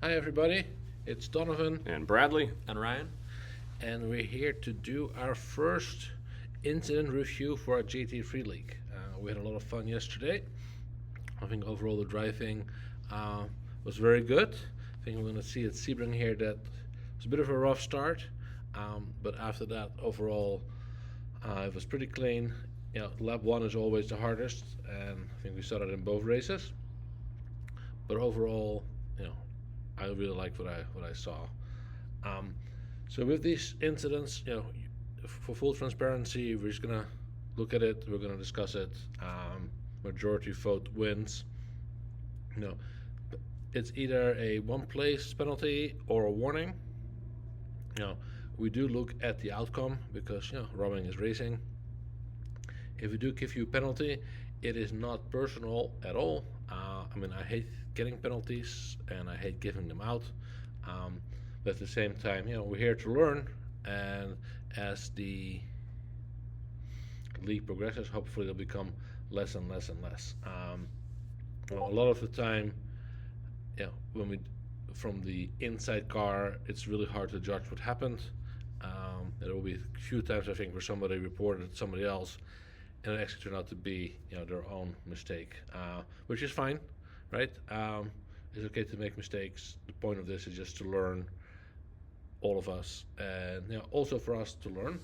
Hi everybody, it's Donovan And Bradley. And Ryan? and we're here to do our first incident review for our GT3 league. We had a lot of fun yesterday. I think overall the driving uh, was very good. I think we're going to see at Sebring here that was a bit of a rough start, but after that overall it was pretty clean. Lap 1 is always the hardest, and I think we saw that in both races. But overall, I really liked what I saw. Um, so with these incidents, for full transparency, we're just gonna look at it. We're gonna discuss it. Majority vote wins. You know, it's either a one place penalty or a warning. We do look at the outcome because robbing is racing. If we do give you a penalty, it is not personal at all. I hate getting penalties and I hate giving them out. But at the same time, we're here to learn, and as the league progresses, hopefully it'll become less and less and less. A lot of the time, when we from the inside car, it's really hard to judge what happened. There will be a few times I think where somebody reported somebody else, and it actually turned out to be their own mistake, which is fine, right? It's okay to make mistakes. The point of this is just to learn, all of us, and also for us to learn.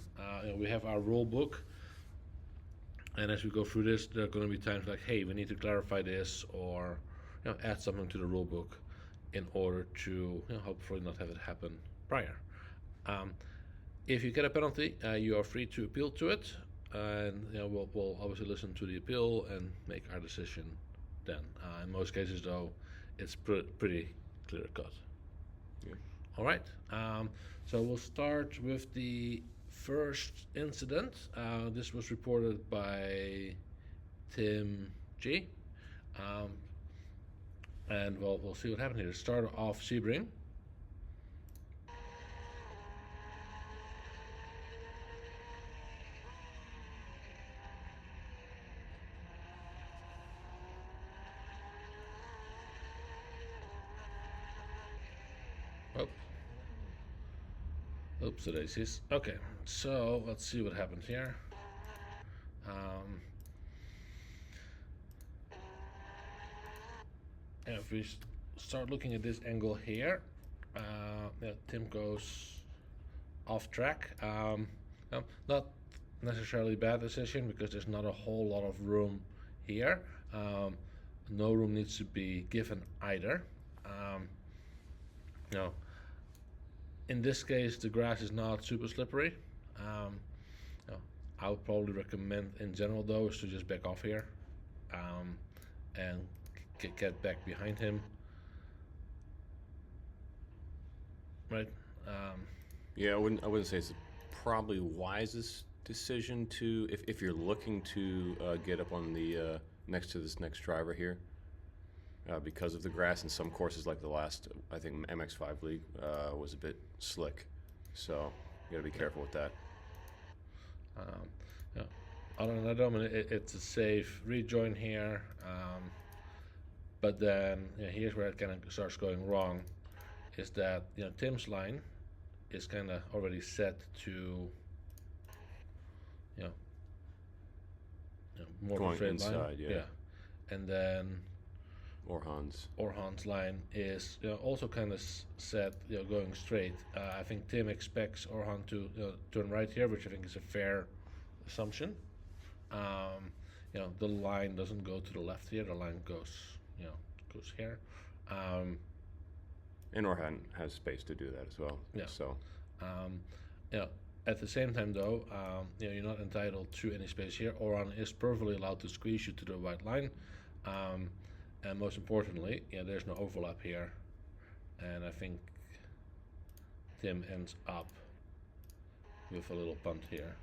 We have our rule book, and as we go through this, there are going to be times like, hey, we need to clarify this, or add something to the rule book in order to hopefully not have it happen prior. If you get a penalty, you are free to appeal to it, and we'll obviously listen to the appeal and make our decision then. In most cases, though, it's pretty clear cut. Yeah. All right. So we'll start with the first incident. This was reported by Tim G. And we'll see what happened here. Start off Sebring. Oh. Oops, the daisies. Okay, so let's see what happened here. If we start looking at this angle here, Tim goes off track. Not necessarily bad decision because there's not a whole lot of room here. No room needs to be given either. In this case, the grass is not super slippery. I would probably recommend, in general, though, is to just back off here and get back behind him. Right? Yeah, I wouldn't say it's probably wisest decision to if you're looking to get up on the next to this next driver here. Because of the grass in some courses, like the last, I think MX5 League was a bit slick, so you got to be careful with that. Other than that, it's a safe rejoin here, but then here's where it kind of starts going wrong. Is that Tim's line is kind of already set to more Going of a straight inside, line, yeah. and then Orhan's line is also kind of set going straight. I think Tim expects Orhan to turn right here, which I think is a fair assumption. The line doesn't go to the left here. The line goes here. And Orhan has space to do that as well. Yeah. So, at the same time, though, you're not entitled to any space here. Orhan is perfectly allowed to squeeze you to the white line. And most importantly, there's no overlap here. And I think Tim ends up with a little punt here.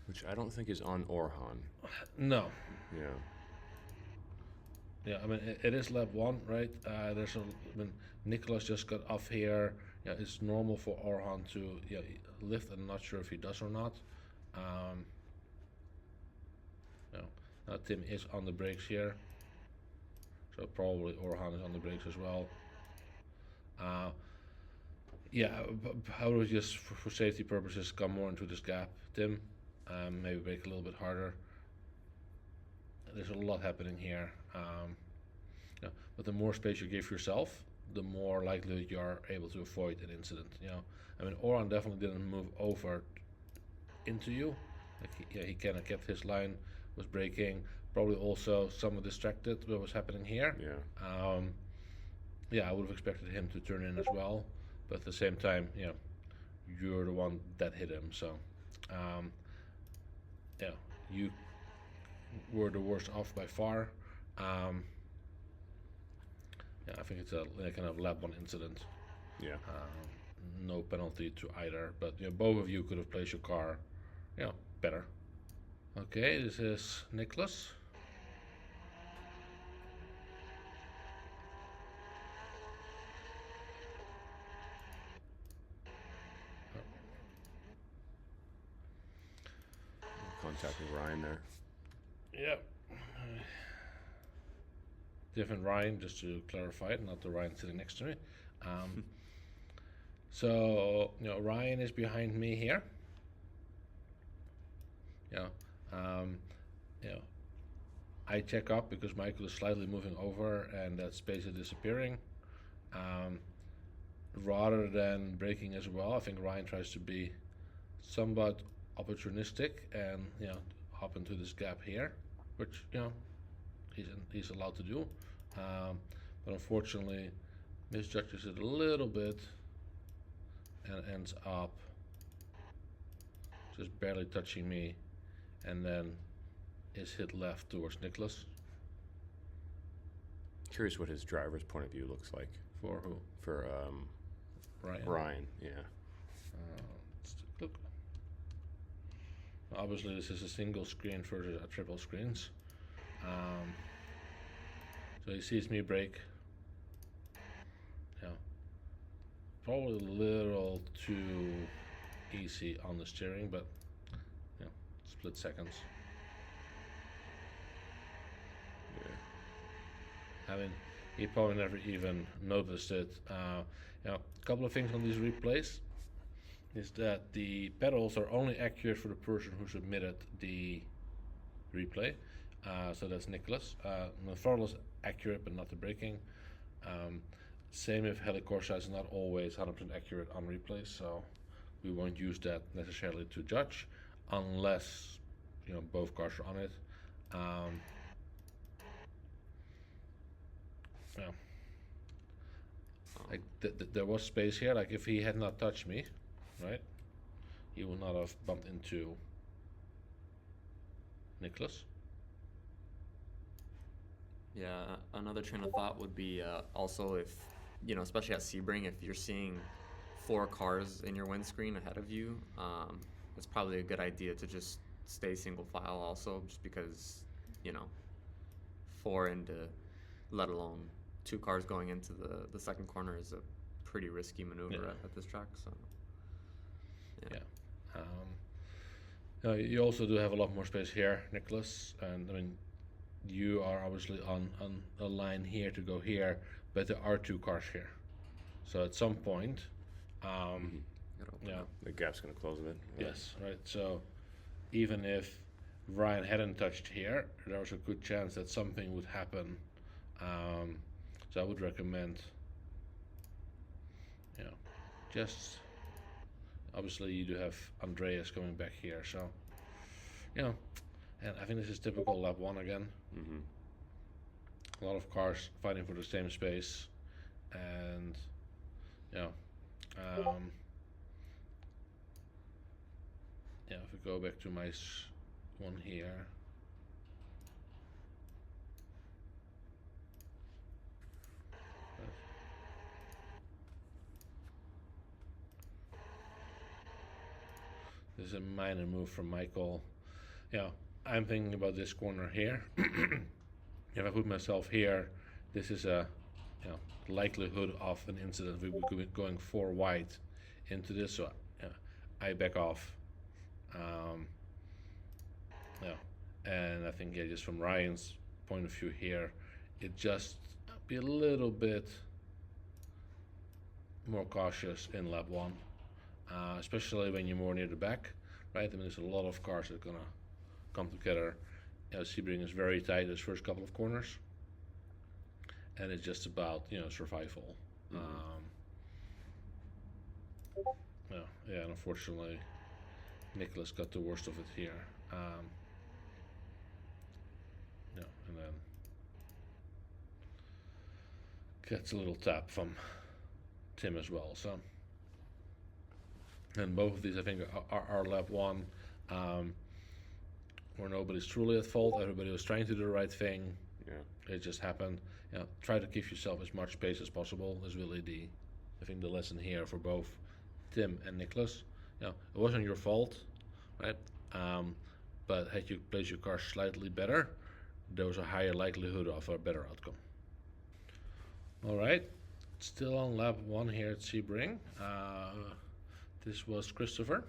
which I don't think is on Orhan. No. Yeah. Yeah, it is lap one, right? Nicholas just got off here. Yeah, it's normal for Orhan to lift. I'm not sure if he does or not. Tim is on the brakes here. So probably Orhan is on the brakes as well. Yeah, I would just, for safety purposes, come more into this gap, Tim. Maybe brake a little bit harder. There's a lot happening here. But the more space you give yourself, the more likely you are able to avoid an incident. I mean, Orhan definitely didn't move over into you. He kind of kept his line, was braking. Probably also somewhat distracted what was happening here. Yeah. I would have expected him to turn in as well, but at the same time, you're the one that hit him. So, you were the worst off by far. I think it's a kind of lap one incident. Yeah. No penalty to either, but both of you could have placed your car, better. Okay, this is Nicholas. Contacting Ryan there. Yep. Different Ryan, just to clarify it, not the Ryan sitting next to me. So Ryan is behind me here. I check up because Michael is slightly moving over and that space is disappearing. Rather than braking as well, I think Ryan tries to be somewhat opportunistic and hop into this gap here, which he's allowed to do. But unfortunately, misjudges it a little bit and ends up just barely touching me, and then is hit left towards Nicholas. Curious what his driver's point of view looks like. For who? For Ryan, yeah. Let's take a look. Obviously, this is a single screen versus a triple screens. So he sees me brake. Probably a little too easy on the steering, but split seconds. Yeah. I mean, he probably never even noticed it. A couple of things on these replays is that the pedals are only accurate for the person who submitted the replay. So that's Nicholas. The throttle is accurate, but not the braking. Same if Helicorsa is not always 100% accurate on replays, so we won't use that necessarily to judge unless both cars are on it. Like there was space here. Like if he had not touched me, right, he would not have bumped into Nicholas. Yeah, another train of thought would be also if, especially at Sebring, if you're seeing 4 cars in your windscreen ahead of you, it's probably a good idea to just stay single file also, just because, 4 into, let alone 2 cars going into the second corner is a pretty risky maneuver at this track. So, you also do have a lot more space here, Nicholas, and I mean, you are obviously on a line here to go here, but there are 2 cars here. So at some point, the gap's going to close a bit. Yes, right. So even if Ryan hadn't touched here, there was a good chance that something would happen. So I would recommend, just obviously you do have Andreas coming back here, so and I think this is typical lap 1 again. Mm-hmm. A lot of cars fighting for the same space, and if we go back to my one here. This is a minor move from Michael. I'm thinking about this corner here. If I put myself here, this is a likelihood of an incident. We would be going 4 wide into this, so I back off. And I think just from Ryan's point of view here, it just be a little bit more cautious in lap one, especially when you're more near the back, right? I mean, there's a lot of cars that are gonna come together. Sebring is very tight those first couple of corners, and it's just about survival. Yeah, and unfortunately, Nicholas got the worst of it here. And then gets a little tap from Tim as well. So, and both of these, I think, are lap one, where nobody's truly at fault. Everybody was trying to do the right thing. Yeah. It just happened. Try to give yourself as much space as possible is really I think the lesson here for both Tim and Nicholas. It wasn't your fault, right? But had you placed your car slightly better, there was a higher likelihood of a better outcome. All right, still on lap one here at Sebring. This was Christopher.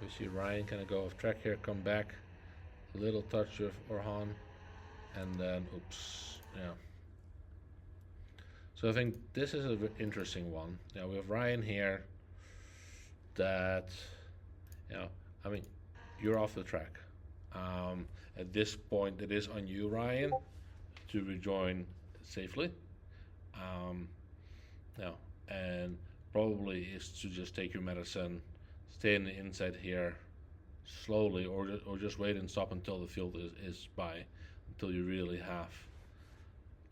We see Ryan kind of go off track here, come back, a little touch with Orhan, and then oops, yeah. So I think this is an interesting one. We have Ryan here. That, I mean, you're off the track. At this point, it is on you, Ryan, to rejoin safely. And probably is to just take your medicine, stay in the inside here slowly, or just wait and stop until the field is by, until you really have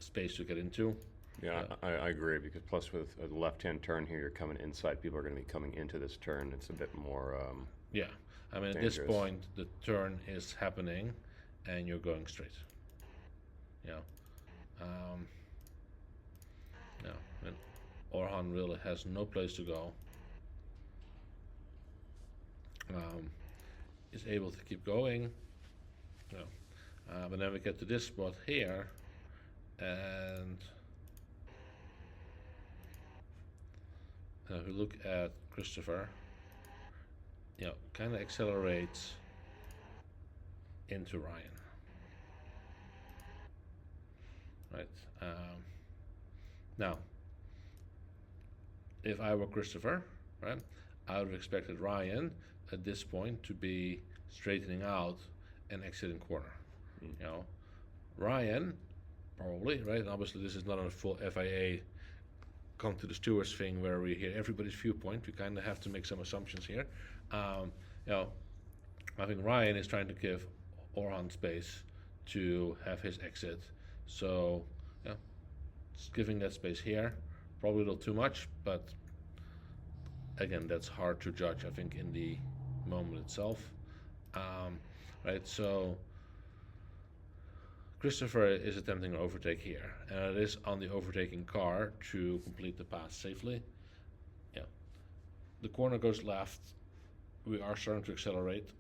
space to get into. Yeah, I agree, because plus with a left-hand turn here, you're coming inside. People are going to be coming into this turn. It's a bit more yeah, I mean, dangerous. At this point, the turn is happening, and you're going straight. And Orhan really has no place to go. Is able to keep going. But then we get to this spot here, and if we look at Christopher, kind of accelerates into Ryan. Right. Now, if I were Christopher, right, I would have expected Ryan at this point to be straightening out and exiting corner. Ryan probably, right? And obviously, this is not a full FIA come to the stewards thing where we hear everybody's viewpoint. We kind of have to make some assumptions here. I think Ryan is trying to give Orhan space to have his exit. So, just giving that space here, probably a little too much, but again, that's hard to judge, I think, in the moment itself. Right, so Christopher is attempting an overtake here, and it is on the overtaking car to complete the pass safely. The corner goes left. We are starting to accelerate.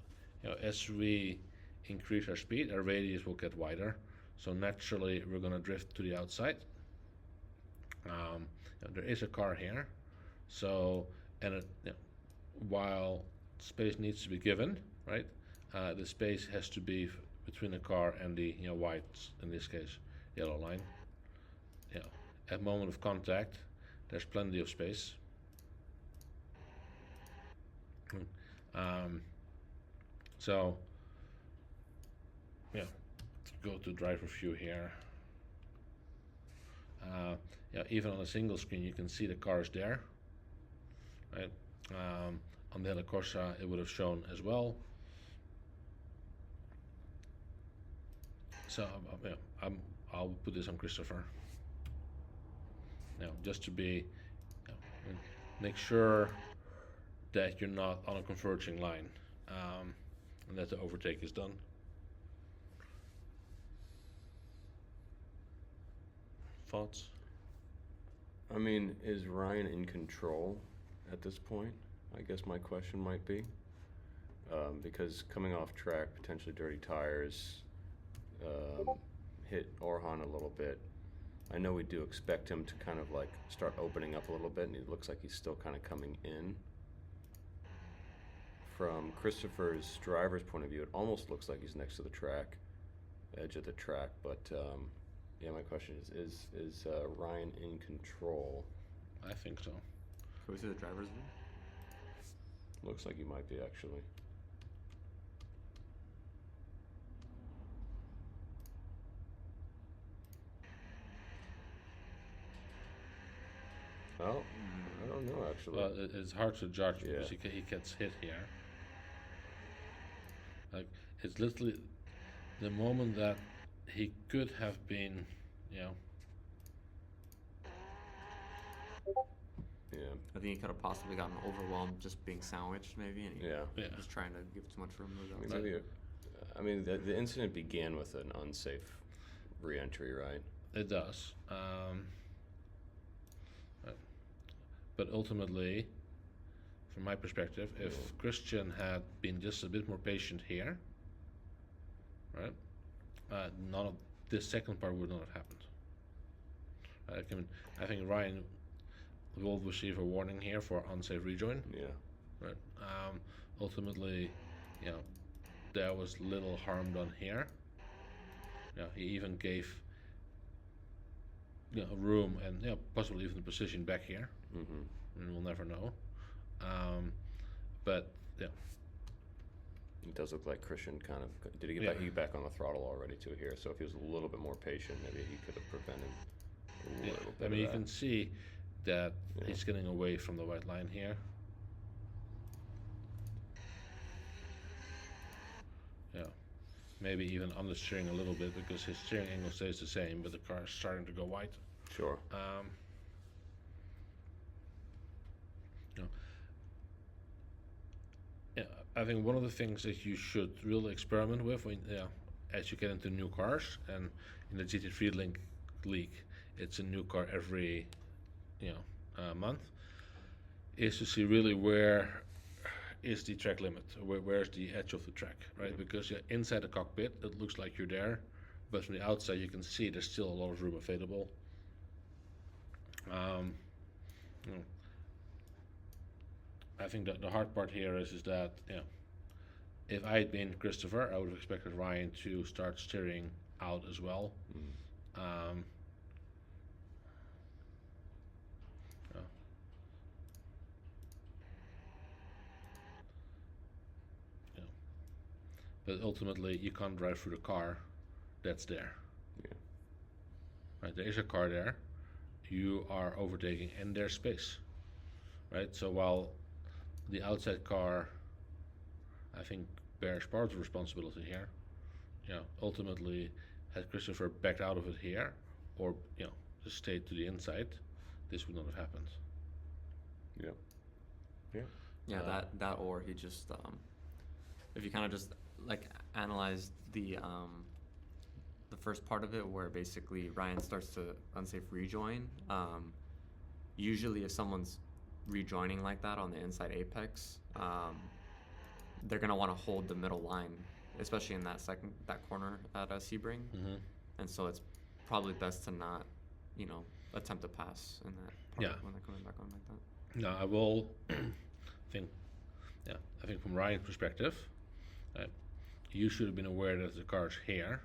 As we increase our speed, our radius will get wider. So naturally, we're going to drift to the outside. There is a car here. So, and while space needs to be given, right? The space has to be between the car and the white, in this case, yellow line. At moment of contact, there's plenty of space. So, go to driver view here. Even on a single screen, you can see the cars there. Right. On the Hella Corsa, it would have shown as well. So, I'll put this on Christopher. Just to be, make sure that you're not on a converging line, and that the overtake is done. Thoughts? I mean, is Ryan in control at this point? I guess my question might be. Because coming off track, potentially dirty tires, hit Orhan a little bit. I know we do expect him to kind of like start opening up a little bit, and it looks like he's still kind of coming in. From Christopher's driver's point of view, it almost looks like he's next to the track. edge of the track. But yeah, my question is Ryan in control? I think so. Can we see the driver's view? Looks like he might be actually. Oh, I don't know actually. Well, it's hard to judge Yeah. because he gets hit here. Like, it's literally the moment that he could have been, you know, Yeah. I think he could have possibly gotten overwhelmed just being sandwiched, maybe, and he Yeah. Yeah. was trying to give too much room to I the mean, outside. maybe, the incident began with an unsafe re-entry, right? it does. But ultimately, from my perspective, if Christian had been just a bit more patient here, right, none of this second part would not have happened. I think Ryan will receive a warning here for unsafe rejoin. Yeah. Right. Ultimately, you know, there was little harm done here. He even gave room and possibly even the position back here. Mm-hmm. And we'll never know. But yeah, It does look like Christian kind of did he get Yeah. back? He got back on the throttle already too here. So if he was a little bit more patient, maybe he could have prevented a yeah. little bit. I mean, of you that. can see that Yeah. he's getting away from the white line here. Yeah, maybe even understeering a little bit because his steering angle stays the same, but the car is starting to go white. Sure. You know, yeah, I think one of the things that you should really experiment with when as you get into new cars, and in the GT3 league, it's a new car every month, is to see really where is the track limit, where's the edge of the track, right? Because inside the cockpit it looks like you're there, but from the outside you can see there's still a lot of room available. You know, I think that the hard part here is that if I had been Christopher, I would have expected Ryan to start steering out as well. Um, yeah. Yeah. But ultimately, you can't drive through the car that's there. Yeah. Right? There is a car there. You are overtaking in their space. Right? So while the outside car, I think, bears part of the responsibility here, ultimately, had Christopher backed out of it here, or just stayed to the inside, this would not have happened. Yeah. Yeah. Yeah, that or he just if you kind of just like analyze the first part of it where basically Ryan starts to unsafe rejoin. Usually, if someone's rejoining like that on the inside apex, they're gonna want to hold the middle line, especially in that corner at Sebring, and so it's probably best to not, attempt to pass in that part Yeah. when they're coming back on like that. Now I will think, I think from Ryan's perspective, you should have been aware that the car's here,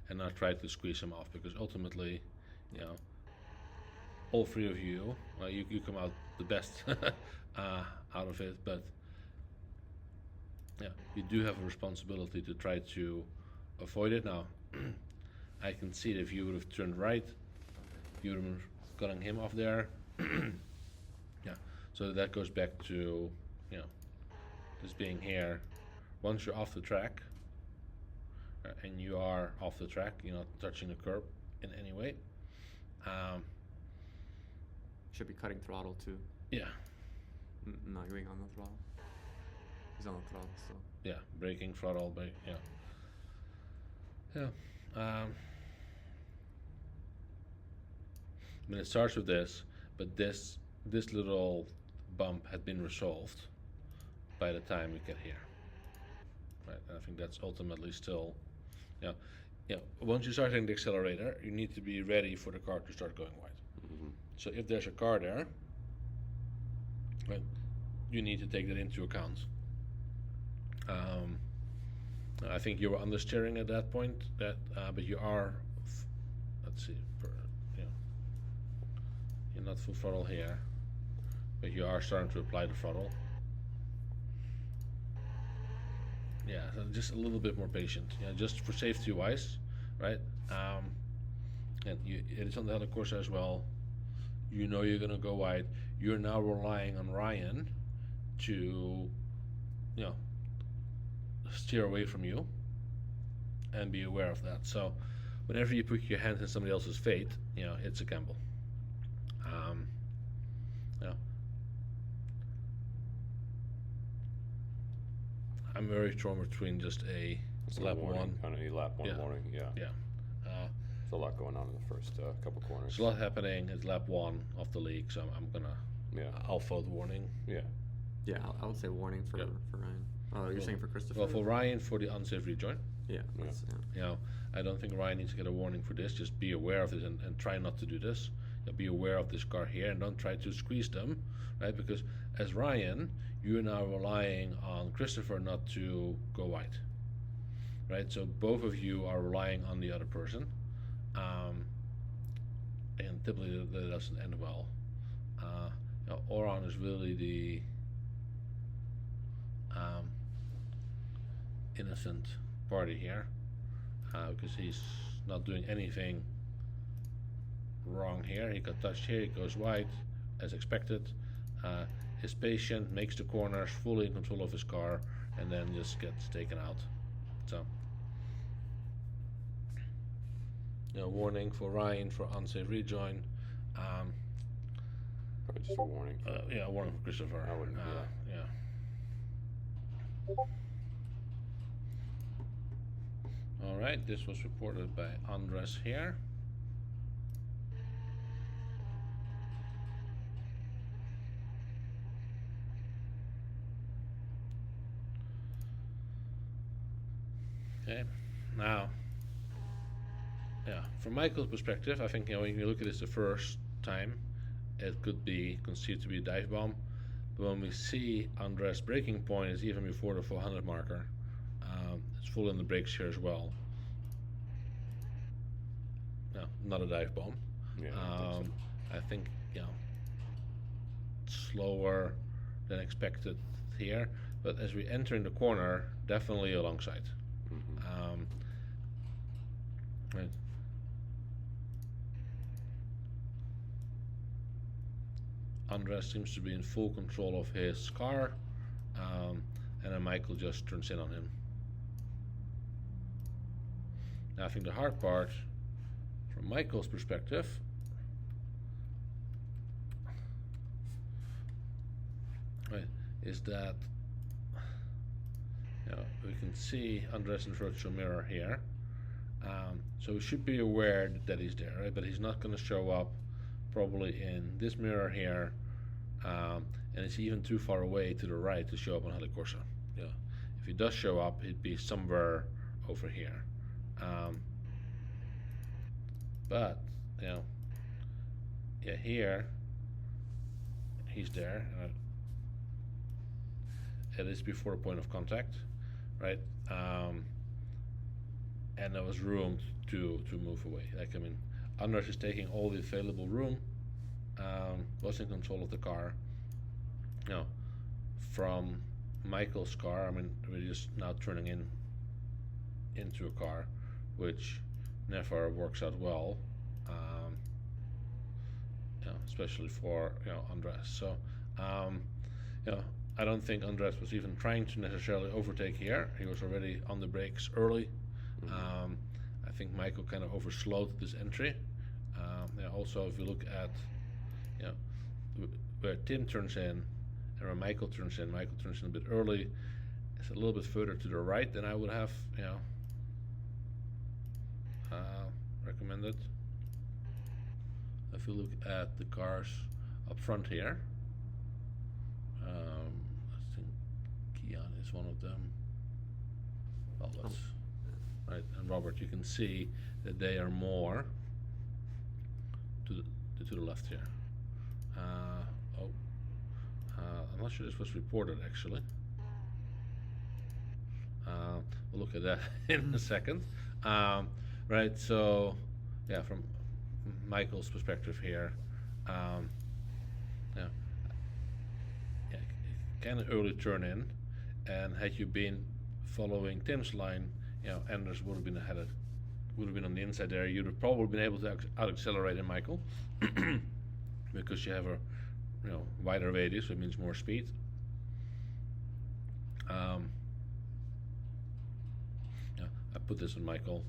and not try to squeeze him off, because ultimately, all three of you, you come out the best out of it, but you do have a responsibility to try to avoid it. Now, I can see that if you would have turned right, you would have gotten him off there. So that goes back to just being here. Once you're off the track, and you are off the track, you're not touching the curb in any way. Should be cutting throttle too. Yeah, Not going on the throttle. He's on the throttle still. yeah, braking, throttle, yeah. I mean, it starts with this, but this little bump had been resolved by the time we get here. Right, and I think that's ultimately still, once you start hitting the accelerator, you need to be ready for the car to start going wide. So if there's a car there, right, you need to take that into account. I think you were understeering at that point. But you are. Let's see. You know, you're not full throttle here, but you are starting to apply the throttle. Yeah, so just a little bit more patient. Yeah, just for safety wise, right? And it's on the other course as well. You know you're gonna go wide. You're now relying on Ryan to, you know, steer away from you and be aware of that. So whenever you put your hands in somebody else's fate, you know, it's a gamble. You know, I'm very torn between just a lap one. Kind of a lap one Yeah. warning, yeah. Yeah. There's a lot going on in the first couple corners. There's a lot happening. It's lap one of the league, so I'm gonna. Yeah. I'll vote warning. Yeah. Yeah, I would say warning for Yep. for Ryan. Oh, you're saying for Christopher? Well, for Ryan for the unsafe rejoin. Yeah. That's, yeah. You know, I don't think Ryan needs to get a warning for this. Just be aware of this and try not to do this. Be aware of this car here and don't try to squeeze them, right? Because as Ryan, you're now relying on Christopher not to go wide, right? So both of you are relying on the other person, and typically that doesn't end well. You know, Oran is really the innocent party here, because he's not doing anything wrong here. He got touched here, he goes wide as expected. Is patient, makes the corners, fully in control of his car, and then just gets taken out. So, you know, warning for Ryan for unsafe rejoin. Probably just a warning. Yeah, warning for Christopher. I wouldn't, yeah. All right, this was reported by Andres here. Okay, now, yeah, from Michael's perspective, I think, you know, when you look at this the first time, it could be conceived to be a dive bomb. But when we see Andres' breaking point is even before the 400 marker, it's full in the brakes here as well. No, not a dive bomb. Yeah, I think, you know, slower than expected here, but as we enter in the corner, definitely alongside. Right. Andres seems to be in full control of his car, and then Michael just turns in on him. Now I think the hard part, from Michael's perspective, right, is that, you know, we can see Andres in the virtual mirror here. So we should be aware that he's there, right? But he's not going to show up probably in this mirror here, and it's even too far away to the right to show up on Helicorsa. Yeah, if he does show up, it'd be somewhere over here. But you know, yeah, here he's there. It is before a point of contact, right? And there was room to move away. Like, I mean, Anders is taking all the available room, was in control of the car. You know, from Michael's car, I mean, we're just now turning into a car, which never works out well, you know, especially for, you know, Andres. So, you know, I don't think Andres was even trying to necessarily overtake here. He was already on the brakes early. I think Michael kind of overslowed this entry. Yeah, also, if you look at, you know, where Tim turns in and where Michael turns in a bit early. It's a little bit further to the right than I would have, you know, recommended. If you look at the cars up front here, I think Kian is one of them. Well, that's right. And Robert, you can see that they are more to the left here. I'm not sure this was reported actually. we'll look at that in a second. Right, so yeah, from Michael's perspective here, yeah, yeah, kind of early turn in, and had you been following Tim's line, Anders would have been would have been on the inside there. You'd have probably been able to out accelerate in Michael because you have a wider radius, so it means more speed. Yeah, I put this on Michael.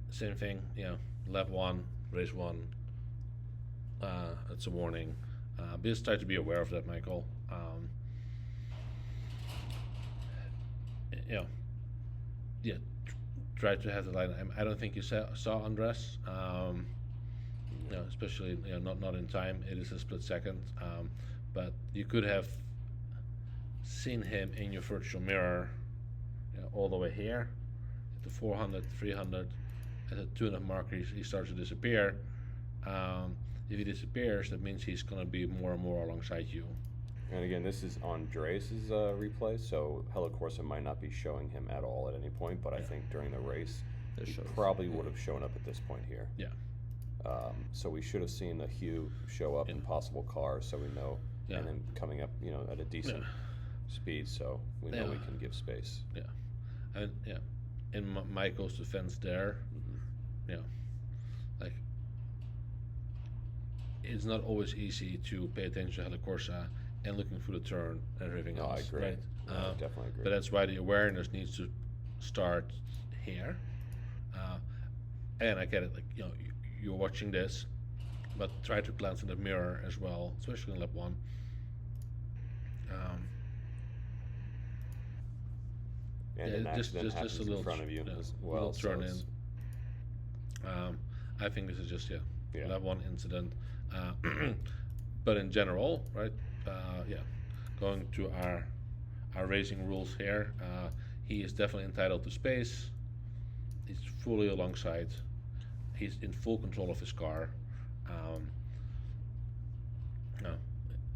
Same thing, lap one, race one. It's a warning. Just try to be aware of that, Michael. Yeah, try to have the line. I don't think you saw Andres. Especially not in time. It is a split second, but you could have seen him in your virtual mirror, all the way here, at the 400, 300, at the 2.5 marker. He starts to disappear. If he disappears, that means he's going to be more and more alongside you. And again, this is on Dreas's replay, so Hello Corsa might not be showing him at all at any point, but I think during the race, he probably would have shown up at this point here. Yeah. So we should have seen a Hugh show up in possible cars, so we know, and then coming up, at a decent speed, so we know we can give space. Yeah, and in Michael's defense there, like it's not always easy to pay attention to Hello Corsa and looking through the turn and everything else. I agree. Right? No, I definitely agree. But that's why the awareness needs to start here. And I get it, like you're watching this, but try to glance in the mirror as well, especially in lap one. And an accident happens a little in front of you as well. Little turn in. I think this is just lap one incident. But in general, right? Going to our racing rules here. He is definitely entitled to space. He's fully alongside. He's in full control of his car.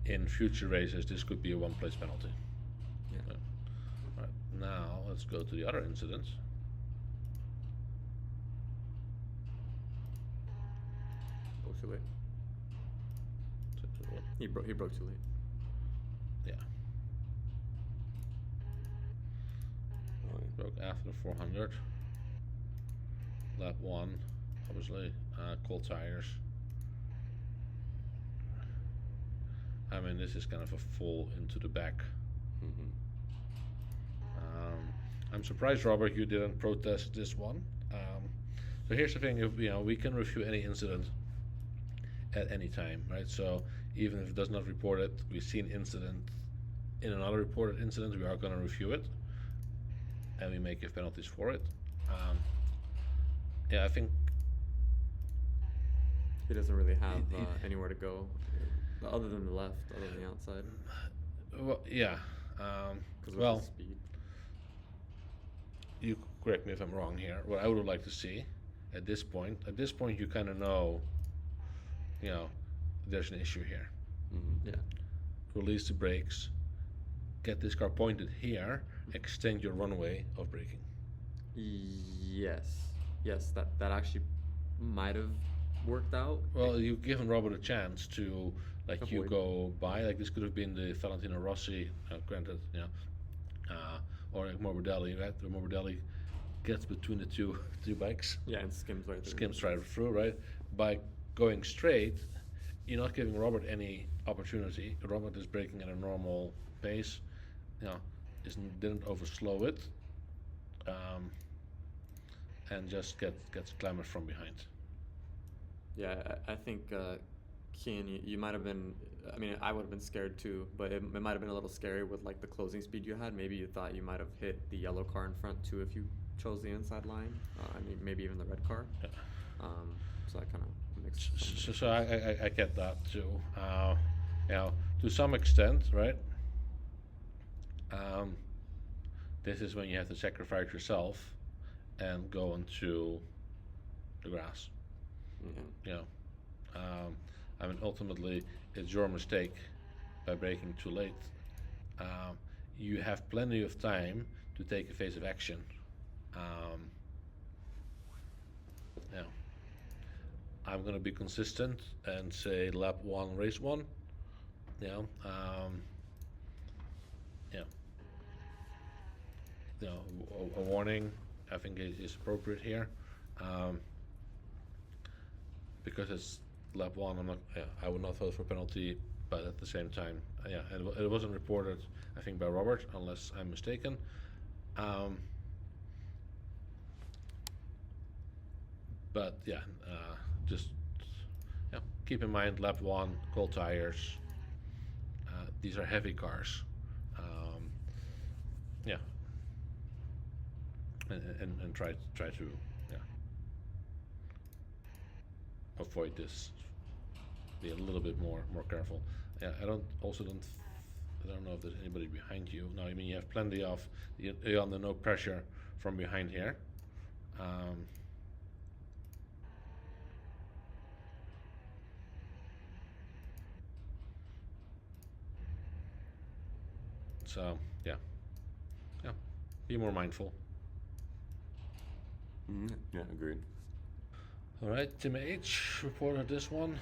In future races, this could be a one-place penalty. Yeah. All right, now let's go to the other incidents. Broke too late. He broke too late. Yeah. Broke after the 400. Lap one, obviously, cold tires. I mean, this is kind of a full into the back. Mm-hmm. I'm surprised, Robert, you didn't protest this one. So here's the thing: if we can review any incident at any time, right? So even if it does not report it, we see an incident in another reported incident, we are going to review it, and we may give penalties for it. I think he doesn't really have anywhere to go, other than the left, other than the outside. Well, yeah. Of his speed. You correct me if I'm wrong here. What I would like to see at this point, you kind of know, there's an issue here. Mm-hmm. Yeah. Release the brakes, get this car pointed here, extend your runway of braking. Yes, that actually might have worked out. Well, you've given Robert a chance to, Avoid. you go by, this could have been the Valentino Rossi, granted, or like Morbidelli, right? The Morbidelli gets between the two bikes. Yeah, and skims right through. Skims right through, right? By going straight, you're not giving Robert any opportunity. Robert is braking at a normal pace, didn't overslow it, and just gets clamoured from behind. Yeah, I think Kian, you might have been. I mean, I would have been scared too, but it might have been a little scary with the closing speed you had. Maybe you thought you might have hit the yellow car in front too if you chose the inside line. I mean, maybe even the red car. Yeah. So that kind of makes. So I get that too. To some extent, right? This is when you have to sacrifice yourself and go into the grass. Yeah. I mean, ultimately, it's your mistake by braking too late. you have plenty of time to take evasive action. Yeah, I'm gonna be consistent and say lap 1, race 1. Yeah, yeah. You know, a warning I think is appropriate here, because it's lap 1. I'm not. Yeah, I would not vote for penalty, but at the same time, yeah, it wasn't reported, I think, by Robert, unless I'm mistaken. But yeah, just yeah, keep in mind lap 1, cold tires. These are heavy cars. Yeah, and try to, yeah, avoid this. Be a little bit more careful. Yeah, I don't know if there's anybody behind you. No, I mean you have plenty of you're under no pressure from behind here. So yeah, yeah, be more mindful. Yeah, agreed. All right, Tim H reported this one.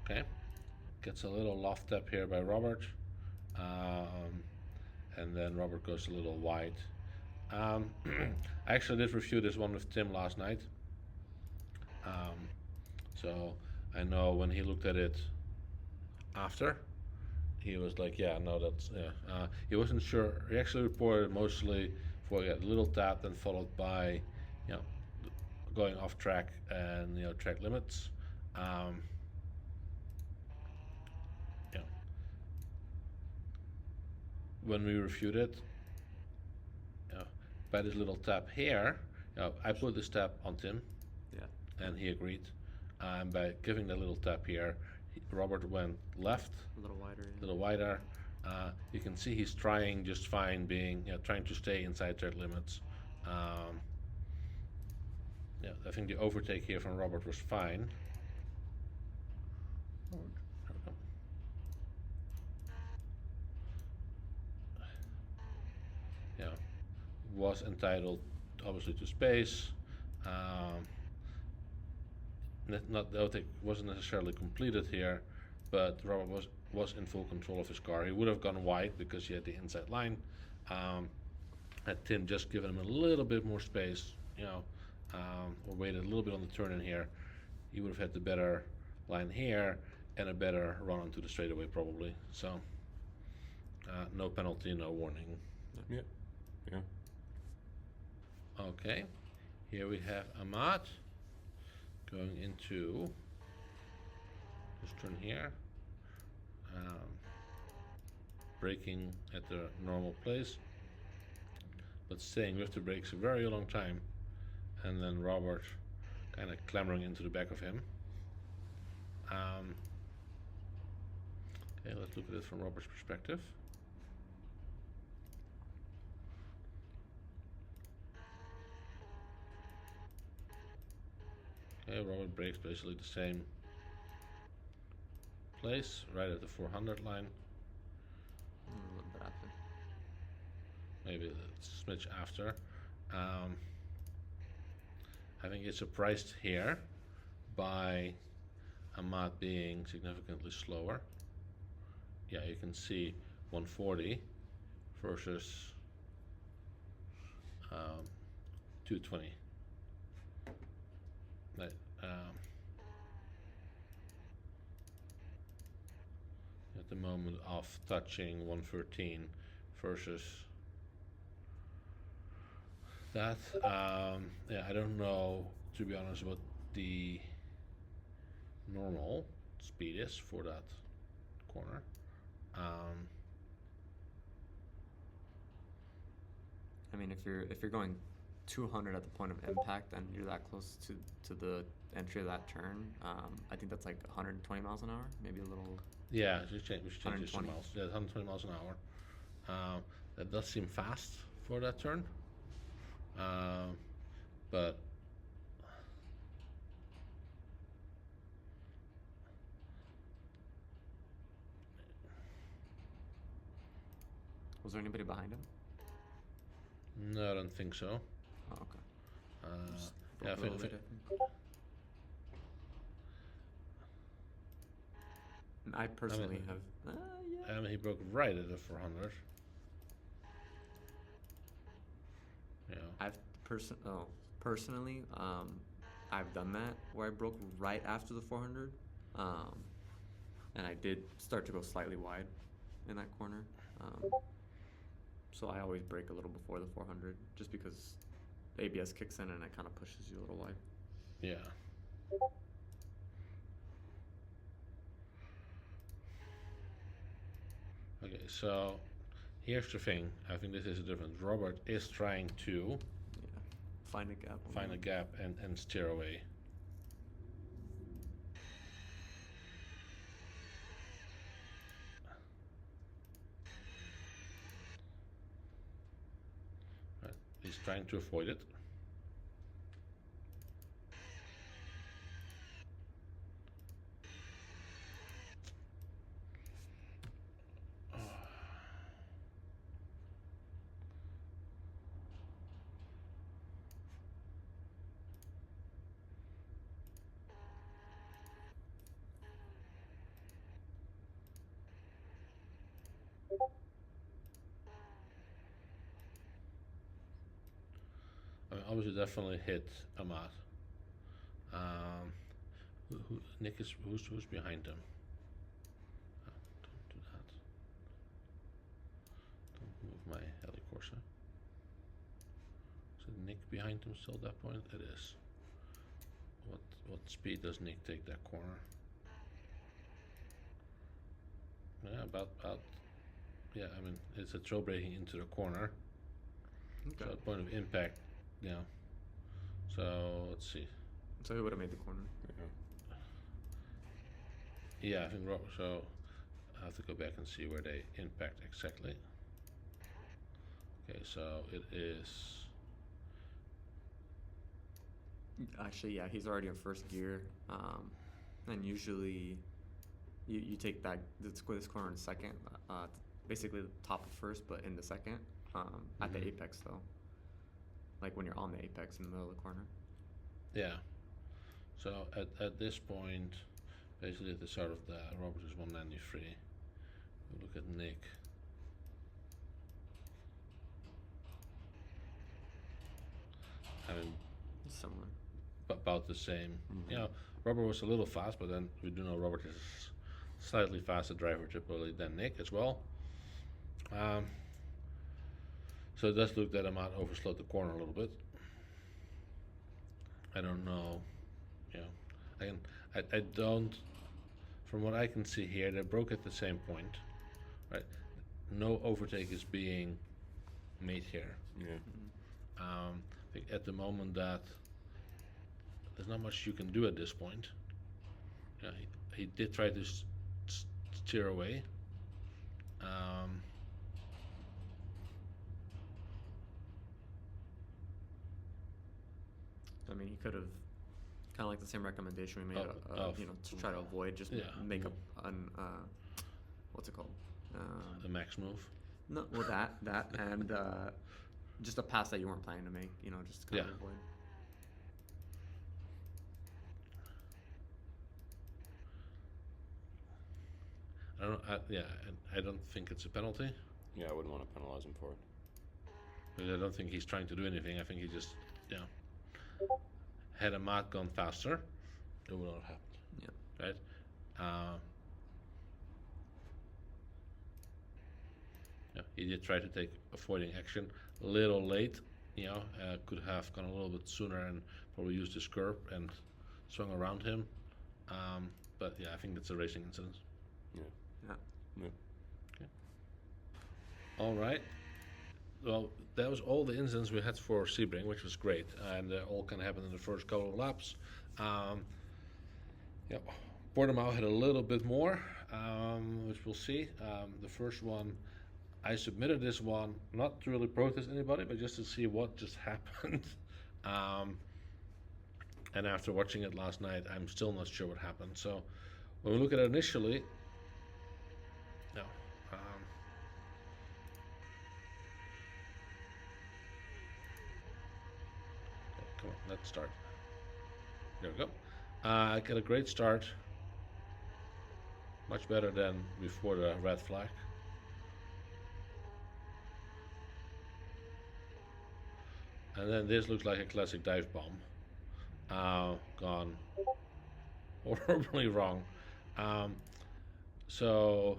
Okay, gets a little loft up here by Robert, and then Robert goes a little wide. I actually did review this one with Tim last night, so I know when he looked at it after, he was like, "Yeah, no, that's yeah." He wasn't sure. He actually reported mostly for a little tap, then followed by, you know, going off track and track limits. Yeah, when we reviewed it, by this little tap here, I put this tap on Tim, Yeah. and he agreed. By giving the little tap here, Robert went left, A little wider. a little wider. You can see he's trying just fine, trying to stay inside track limits. Yeah, I think the overtake here from Robert was fine. Yeah, was entitled obviously to space. Not the overtake wasn't necessarily completed here, but Robert was in full control of his car. He would have gone wide because he had the inside line. Had Tim just given him a little bit more space, or waited a little bit on the turn in here, he would have had the better line here and a better run onto the straightaway probably. So no penalty, no warning. Yeah. Yeah. Okay, here we have Ahmad going into this turn here, braking at the normal place, but staying with the brakes a very long time, and then Robert kind of clambering into the back of him. Okay, let's look at it from Robert's perspective. Okay, Robert brakes basically the same place, right at the 400 line. A little bit after. Maybe a smidge after. I think it's surprised here by Ahmad being significantly slower. Yeah, you can see 140 versus 220. Right, at the moment of touching 113 versus that. Yeah, I don't know, to be honest, what the normal speed is for that corner. I mean, if you're going 200 at the point of impact and you're that close to the entry of that turn, I think that's like 120 miles an hour, maybe a little. Yeah, we should change this to 120. miles. Yeah, 120 miles an hour. That does seem fast for that turn. But Was there anybody behind him? No, I don't think so. Oh, okay. Just Yeah, I broke a think, little bit, I personally have. Yeah. I mean, he broke right at the 400. Yeah. Personally, I've done that where I broke right after the 400, and I did start to go slightly wide in that corner. So I always break a little before the 400, just because ABS kicks in and it kind of pushes you a little wide. Yeah. Okay, so here's the thing. I think this is a difference. Robert is trying to Yeah, find a gap. find a gap and steer away. Right. He's trying to avoid it. I mean, obviously, definitely hit Ahmad. Nick is who's behind him? Don't do that. Don't move my helicorsa. Is it Nick behind him still at that point? It is. What speed does Nick take that corner? Yeah, about. Yeah, I mean, it's a throw braking into the corner. Okay. So at point of impact, yeah. So let's see. So he would have made the corner. Yeah, I think so. I have to go back and see where they impact exactly. Okay, so it is. Actually, yeah, he's already in first gear, and usually, you take this corner in second, basically the top of first, but in the second, at the apex though. Like when you're on the apex in the middle of the corner. Yeah. So at this point, basically at the start of the Robert is 193. We look at Nick. I mean, Similar. about the same. You know, Robert was a little fast, but then we do know Robert is slightly faster driver typically than Nick as well. So it does look that I might overslowed the corner a little bit. I don't know. You know, I don't. From what I can see here, they broke at the same point, right? No overtake is being made here. Yeah. I think at the moment that there's not much you can do at this point. Yeah, he did try to steer away. I mean, he could have kind of like the same recommendation we made, you know, to try to avoid just make up an what's it called? The max move. No, well that and just a pass that you weren't planning to make, you know, just to kind of avoid. I don't. I don't think it's a penalty. Yeah, I wouldn't want to penalize him for it. Because I don't think he's trying to do anything. I think he just, you know, had a mat gone faster, it would not have happened. Yeah. Right? Yeah, he did try to take avoiding action a little late. You know, could have gone a little bit sooner and probably used his curb and swung around him. But yeah, I think it's a racing incident. Yeah. Yeah. Yeah. Okay. All right. Well, that was all the incidents we had for Sebring, which was great, and all kind of happened in the first couple of laps. Yeah, Portimao had a little bit more, which we'll see. The first one, I submitted this one not to really protest anybody, but just to see what just happened. And after watching it last night, I'm still not sure what happened. So when we look at it initially, no. let's start. There we go. I got a great start. Much better than before the red flag. And then this looks like a classic dive bomb. Gone horribly wrong. So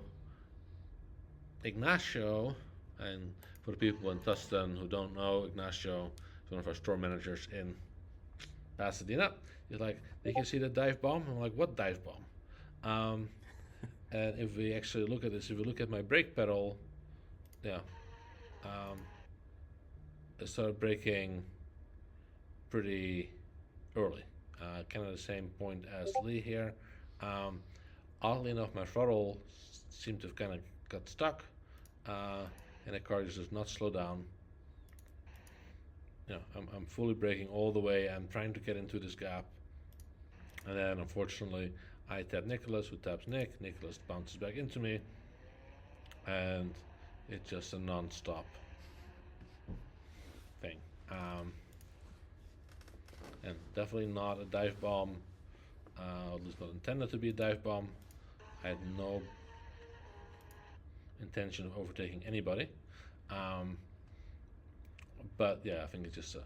Ignacio, and for the people in Tustin who don't know, Ignacio is one of our store managers in Pasadena. He's like, "Did you see the dive bomb?" I'm like, "What dive bomb?" And if we actually look at this, if we look at my brake pedal, yeah, it started braking pretty early. Kind of the same point as Lee here. Oddly enough, my throttle seemed to have kind of got stuck, and the car just does not slow down. I'm fully braking all the way. I'm trying to get into this gap, and then unfortunately, I tap Nicholas, who taps Nick. Nicholas bounces back into me, and it's just a non-stop thing. And definitely not a dive bomb. At least not intended to be a dive bomb. I had no intention of overtaking anybody. But yeah, I think it's just a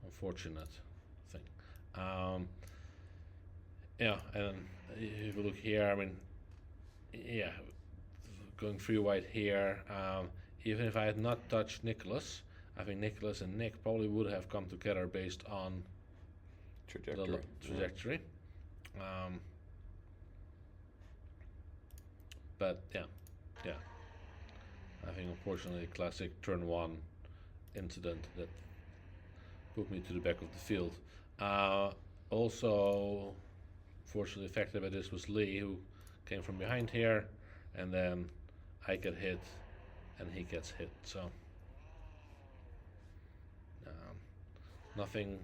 unfortunate thing. Yeah, and if you look here, I mean, yeah, going free wide here. Even if I had not touched Nicholas, I think Nicholas and Nick probably would have come together based on Trajectory. the trajectory. But yeah. I think unfortunately a classic turn one incident that put me to the back of the field. Also, fortunately affected by this was Lee, who came from behind here, and then I get hit and he gets hit. So nothing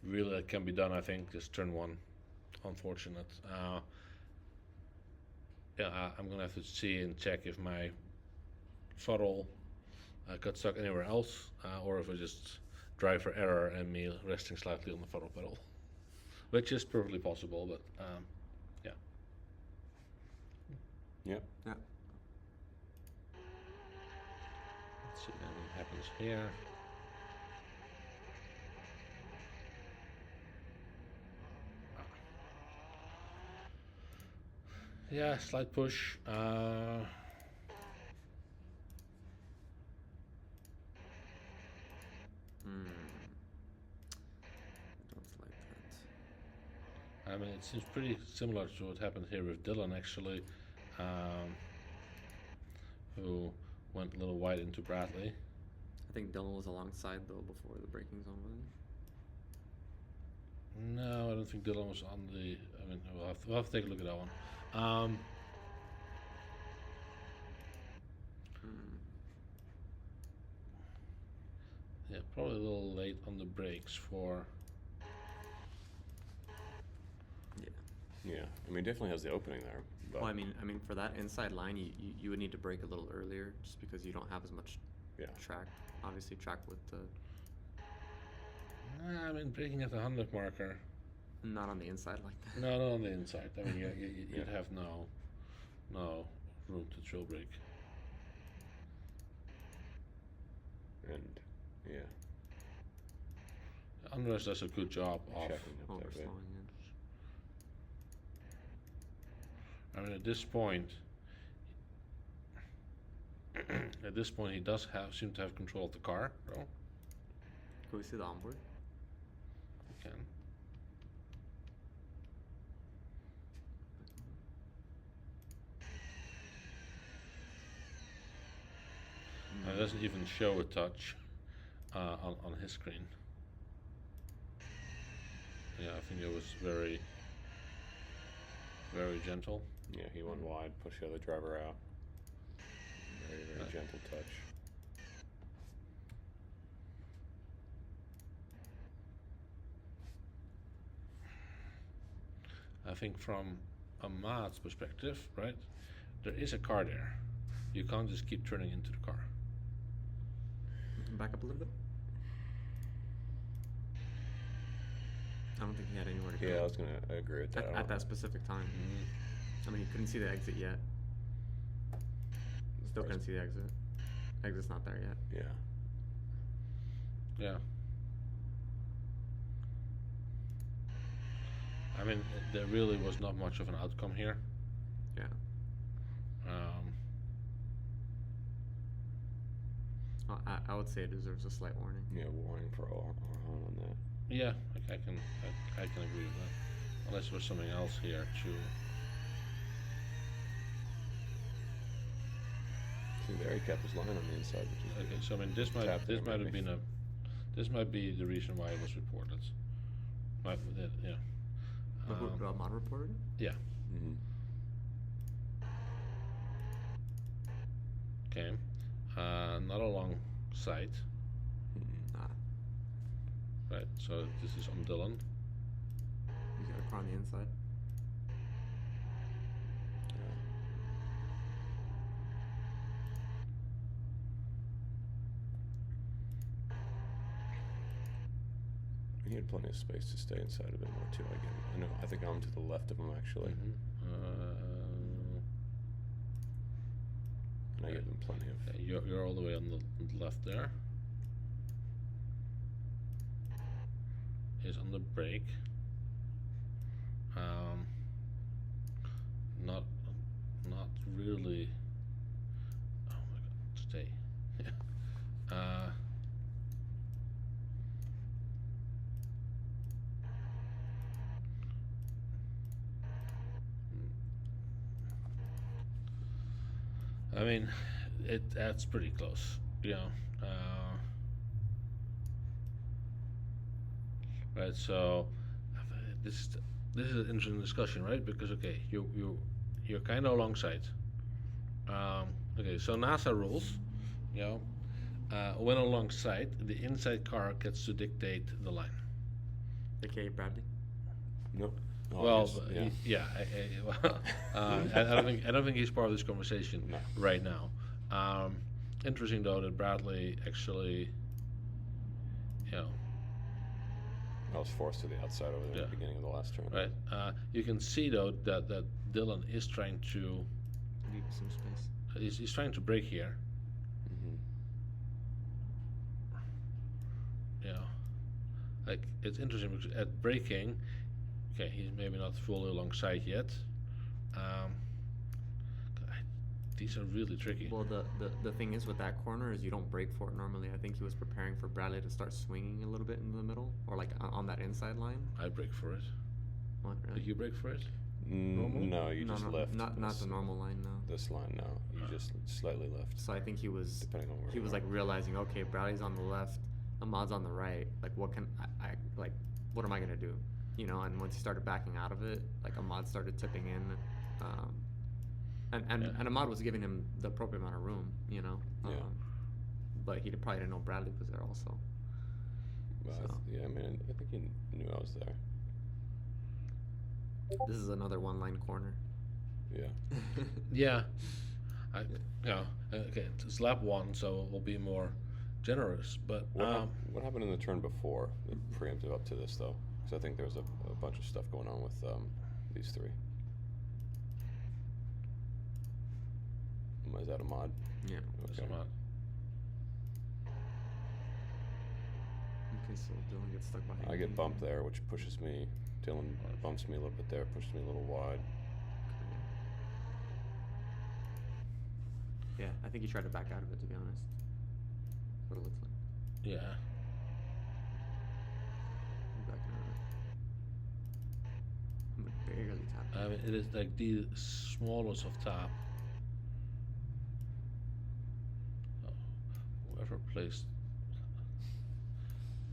really that can be done. I think just turn one. Unfortunate. I'm gonna have to see and check if my throttle got stuck anywhere else, or if I just drive for error and me resting slightly on the throttle pedal, which is perfectly possible. But yeah. Yep. Yeah. Let's see what happens here. Yeah, slight push. Don't like that. I mean, it seems pretty similar to what happened here with Dylan, actually, who went a little wide into Bradley. I think Dylan was alongside though before the braking zone was in. No, I don't think Dylan was on the. I mean, we'll have to take a look at that one. Yeah, probably a little late on the brakes for. Yeah. I mean, definitely has the opening there. But Well, I mean, for that inside line, you would need to brake a little earlier, just because you don't have as much yeah. track. Obviously, track with the I mean, braking at the 100 marker. not on the inside like that. No, not on the inside. I mean, you'd Yeah. have no room to drill brake. And yeah. Andres does a good job of. Checking up Over that bit. slowing in. I mean, at this point, he does seem to have control of the car, though. Can we see the onboard? You can. It doesn't even show a touch on his screen. Yeah, I think it was very, very gentle. Yeah, he went wide, pushed the other driver out. Very, very Right. gentle touch. I think from Ahmad's perspective, right, there is a car there. You can't just keep turning into the car. Back up a little bit. I don't think he had anywhere to go. Yeah, I agree with that. I At don't- that specific time. Mm-hmm. I mean, you couldn't see the exit yet. Still couldn't see the exit. Exit's not there yet. Yeah. Yeah. I mean, there really was not much of an outcome here. Yeah. Well, I would say it deserves a slight warning. Yeah, warning for all on that. Yeah, I can agree with that. Unless there was something else here too. See, there he kept his line on the inside, which is Okay, good. so I mean, this might Tap there, have maybe. been this might be the reason why it was reported. Yeah. Mod reported it? Yeah. Mm-hmm. Okay. Not a long sight, Ah, right? So this is on Dylan. he's got a car on the inside. He had plenty of space to stay inside a bit more too. I think I'm to the left of him actually, and I give him plenty of. Okay, you're all the way on the left there. Is on the brake. Not really. Oh my God! Stay. Yeah. I mean, that's pretty close, you know. Right. So this is an interesting discussion, right? Because okay, you're kind of alongside. Okay, so NASA rules, you know, when alongside, the inside car gets to dictate the line. AKA Bradley. Nope. Oh, Well, yes, yeah. I don't think he's part of this conversation No. right now. Interesting though that Bradley actually, you know, I was forced to the outside over there at the beginning of the last turn. right. You can see though that Dylan is trying to, Leave some space. he's trying to brake here. Mm-hmm. You know, like it's interesting because at braking, okay, he's maybe not fully alongside yet. These are really tricky. Well, the thing is with that corner is you don't brake for it normally. I think he was preparing for Bradley to start swinging a little bit into the middle, or like on that inside line. I brake for it. What, really? Did you brake for it? Normal? No, you no, just no, left. not the normal line, no. This line, no. You just slightly left, So I think he was depending on where. he you was are. like realizing, okay, Bradley's on the left, Ahmad's on the right. Like, what can I like? What am I gonna do? You know. And once he started backing out of it, like Ahmad started tipping in, and Ahmad was giving him the appropriate amount of room, you know. Yeah. But he probably didn't know Bradley was there also. Well, so. yeah, I mean, I think he knew I was there. This is another one-line corner. Yeah. Yeah. Okay, it's lap one, so we'll be more generous. But What happened in the turn before, the preemptive up to this, though? Because I think there was a bunch of stuff going on with these three. Is that a mod? Yeah. it's Okay. not. Okay, so Dylan gets stuck behind. I get me. bumped there, which pushes me. Dylan bumps me a little bit there, pushes me a little wide. Yeah, I think he tried to back out of it, to be honest. That's what it looks like. Yeah. He's backing out of it. I'm barely tapping. I mean, it is like the smallest of top. Oh, whoever placed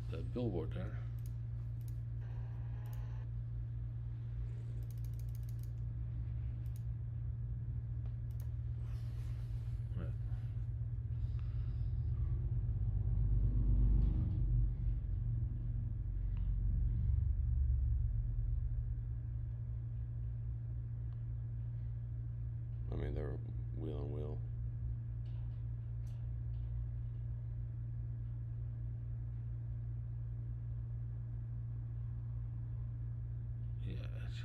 the billboard there. Right. I mean, they're wheel on wheel.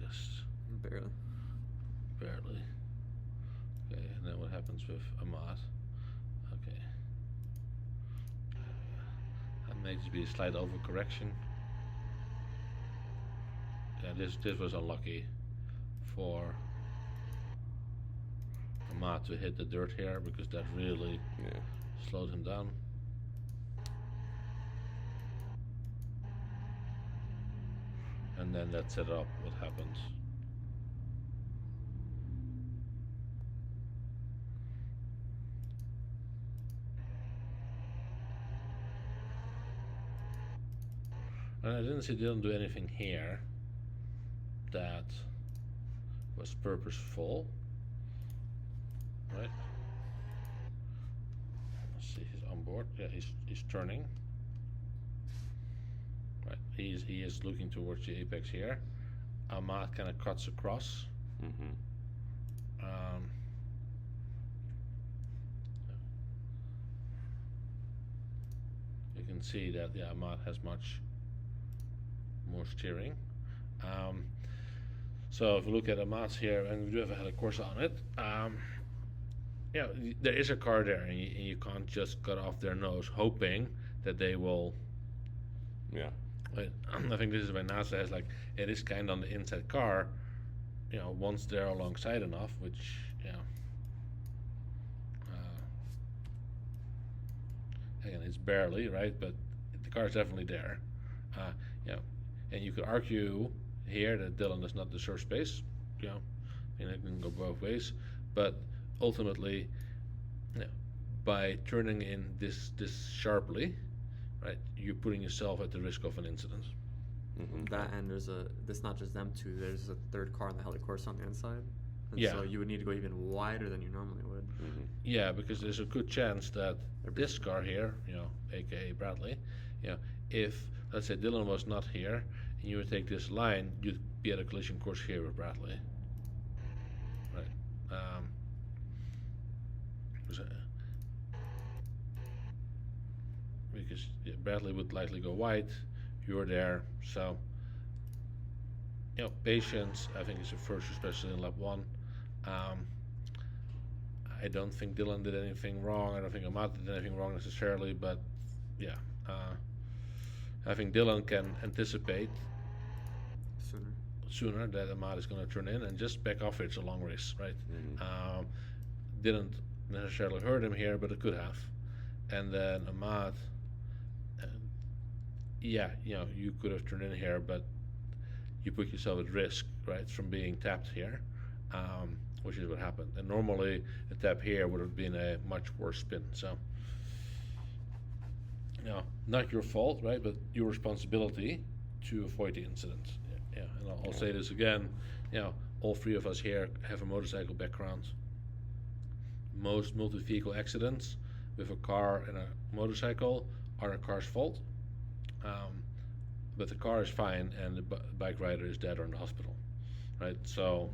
Just Barely. barely. Okay, and then what happens with Ahmad? Okay. That may just be a slight overcorrection. Yeah, this was unlucky for Ahmad to hit the dirt here because that really Yeah. slowed him down. And then that set up what happened. And I didn't see Dylan do anything here that was purposeful. Right? Let's see, he's on board. Yeah, he's turning. Right, he is looking towards the apex here. Ahmad kind of cuts across. Mm-hmm. You can see that Ahmad has much more steering. So if you look at Ahmad's here, and we do have a heli course on it, yeah, there is a car there, and you can't just cut off their nose hoping that they will. Yeah. I think this is why NASA has like it is kind of on the inside car, once they're alongside enough, which again it's barely right, but the car is definitely there, and you could argue here that Dylan does not deserve space, and it can go both ways, but ultimately, by turning in this sharply, right, you're putting yourself at the risk of an incident. Mm-hmm. That and there's not just them two. There's a third car in the heli course on the inside. And Yeah. So you would need to go even wider than you normally would. Mm-hmm. Yeah, because there's a good chance that this car here, aka Bradley, if let's say Dylan was not here and you would take this line, you'd be at a collision course here with Bradley. Right. Because Bradley would likely go wide, you're there, so patience I think is a first, especially in lap 1. I don't think Dylan did anything wrong. I don't think Ahmad did anything wrong necessarily, but yeah, I think Dylan can anticipate sooner that Ahmad is going to turn in and just back off. It's a long race, right? Mm-hmm. Didn't necessarily hurt him here, but it could have. And then Ahmad, you could have turned in here, but you put yourself at risk, right, from being tapped here, which is what happened. And normally a tap here would have been a much worse spin. So, not your fault, right, but your responsibility to avoid the incident. Yeah. And I'll say this again. All three of us here have a motorcycle background. Most multi-vehicle accidents with a car and a motorcycle are a car's fault. But the car is fine and the bike rider is dead or in the hospital, right? So,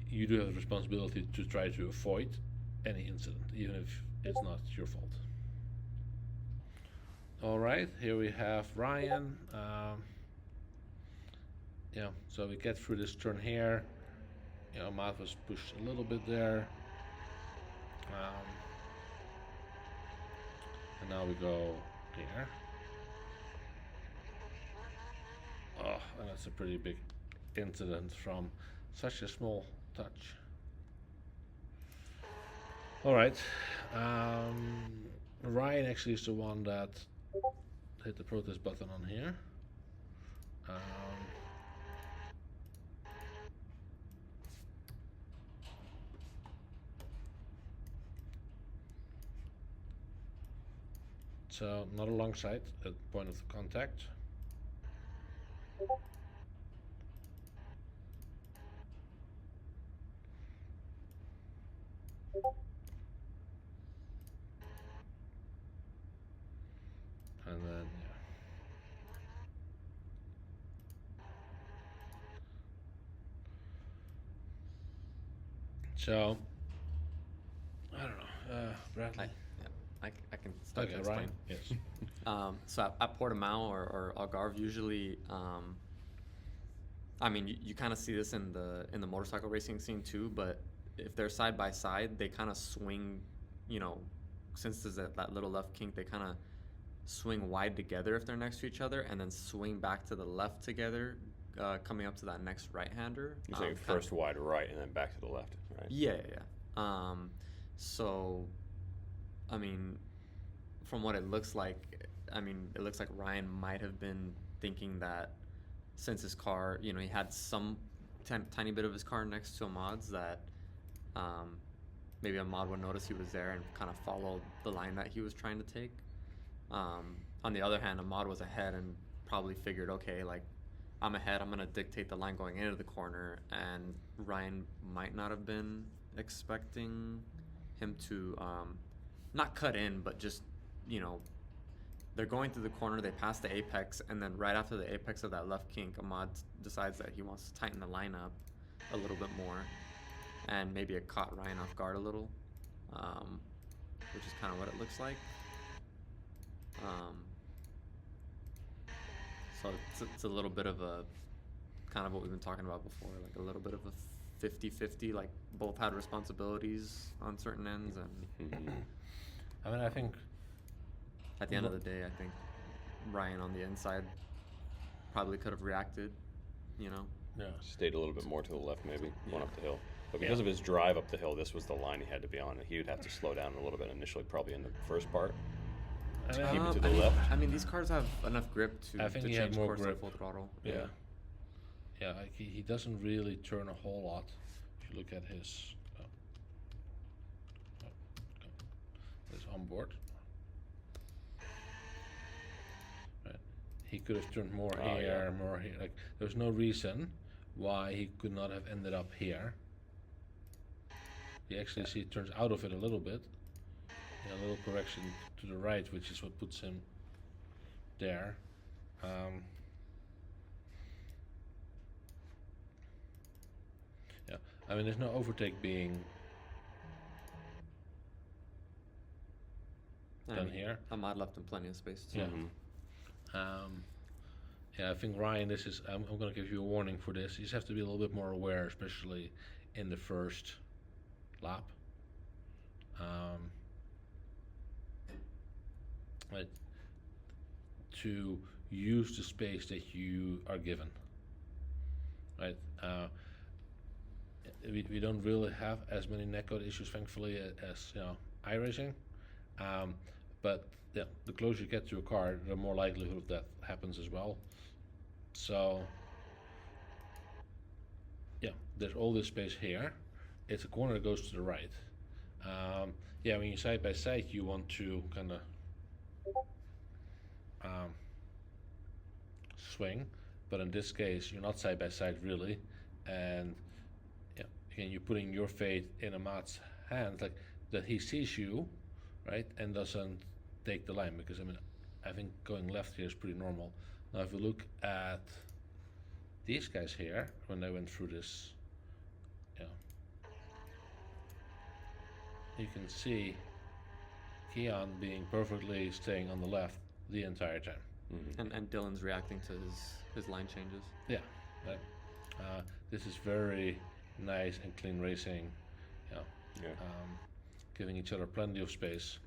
you do have the responsibility to try to avoid any incident, even if it's not your fault. All right, here we have Ryan. So we get through this turn here. Matt was pushed a little bit there. And now we go here. Oh, and that's a pretty big incident from such a small touch. All right. Ryan actually is the one that hit the protest button on here. So not alongside at point of contact. And then so I don't know, Bradley. I can start to Okay, explain. Ryan. Yes. So at Portimao or Algarve, usually I mean, you kind of see this in the motorcycle racing scene too, but if they're side by side, they kind of swing, you know, since there's that little left kink, they kind of swing wide together if they're next to each other, and then swing back to the left together, coming up to that next right-hander. You're saying first wide right and then back to the left, right? Yeah, yeah. So, I mean, from what it looks like, I mean, it looks like Ryan might have been thinking that since his car, you know, he had some tiny bit of his car next to Ahmad's, that maybe Ahmad would notice he was there and kind of follow the line that he was trying to take. On the other hand, Ahmad was ahead and probably figured, okay, like, I'm ahead, I'm going to dictate the line going into the corner, and Ryan might not have been expecting him to not cut in, but just, you know, they're going through the corner, they pass the apex, and then right after the apex of that left kink, Ahmad decides that he wants to tighten the line up a little bit more, and maybe it caught Ryan off guard a little, which is kind of what it looks like. So it's a little bit of a, kind of what we've been talking about before, like a little bit of a 50-50, like both had responsibilities on certain ends, and I mean, I think at the end of the day, I think Ryan on the inside probably could have reacted, you know? yeah. Stayed a little bit more to the left, maybe, going up the hill. But because of his drive up the hill, this was the line he had to be on. He would have to slow down a little bit initially, probably in the first part. I mean, Keep it to the left. I mean, these cars have enough grip I to think he had change more course grip. at full throttle. Yeah. Yeah, like he doesn't really turn a whole lot. If you look at his onboard. Right. He could have turned more here, more here. Like, there's no reason why he could not have ended up here. You actually see it turns out of it a little bit. A little correction to the right, which is what puts him there. Yeah, I mean, there's no overtake being done here. Ahmad left him plenty of space too. Yeah. Yeah, I think Ryan, this is. I'm going to give you a warning for this. You just have to be a little bit more aware, especially in the first lap. Right, to use the space that you are given. Right. We don't really have as many neckcode issues, thankfully, as iRacing. But yeah, the closer you get to a car, the more likelihood of that happens as well. So yeah, there's all this space here. It's a corner that goes to the right. Yeah, when you're side by side, you want to kind of swing, but in this case, you're not side by side really, and yeah, again, you're putting your fate in Ahmad's hands, like that he sees you, right, and doesn't take the line, because I mean, I think going left here is pretty normal. Now, if you look at these guys here, when they went through this, you can see Keon being perfectly staying on the left the entire time. And Dylan's reacting to his line changes. Yeah, right. This is very nice and clean racing. Giving each other plenty of space.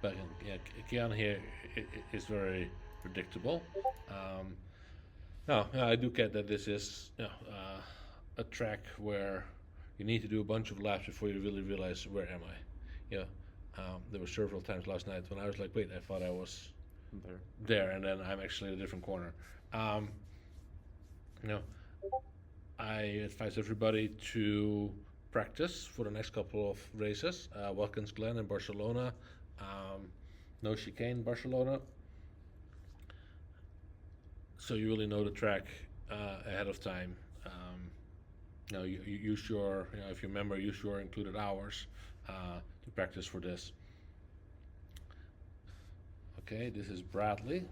But yeah, Keon here is very predictable. Now, I do get that this is a track where you need to do a bunch of laps before you really realize, where am I? There were several times last night when I was like, wait, I thought I was there, and then I'm actually in a different corner. I advise everybody to practice for the next couple of races. Watkins Glen in Barcelona, no chicane Barcelona. So you really know the track ahead of time. You use your, if you remember, use your included hours to practice for this. Okay, this is Bradley.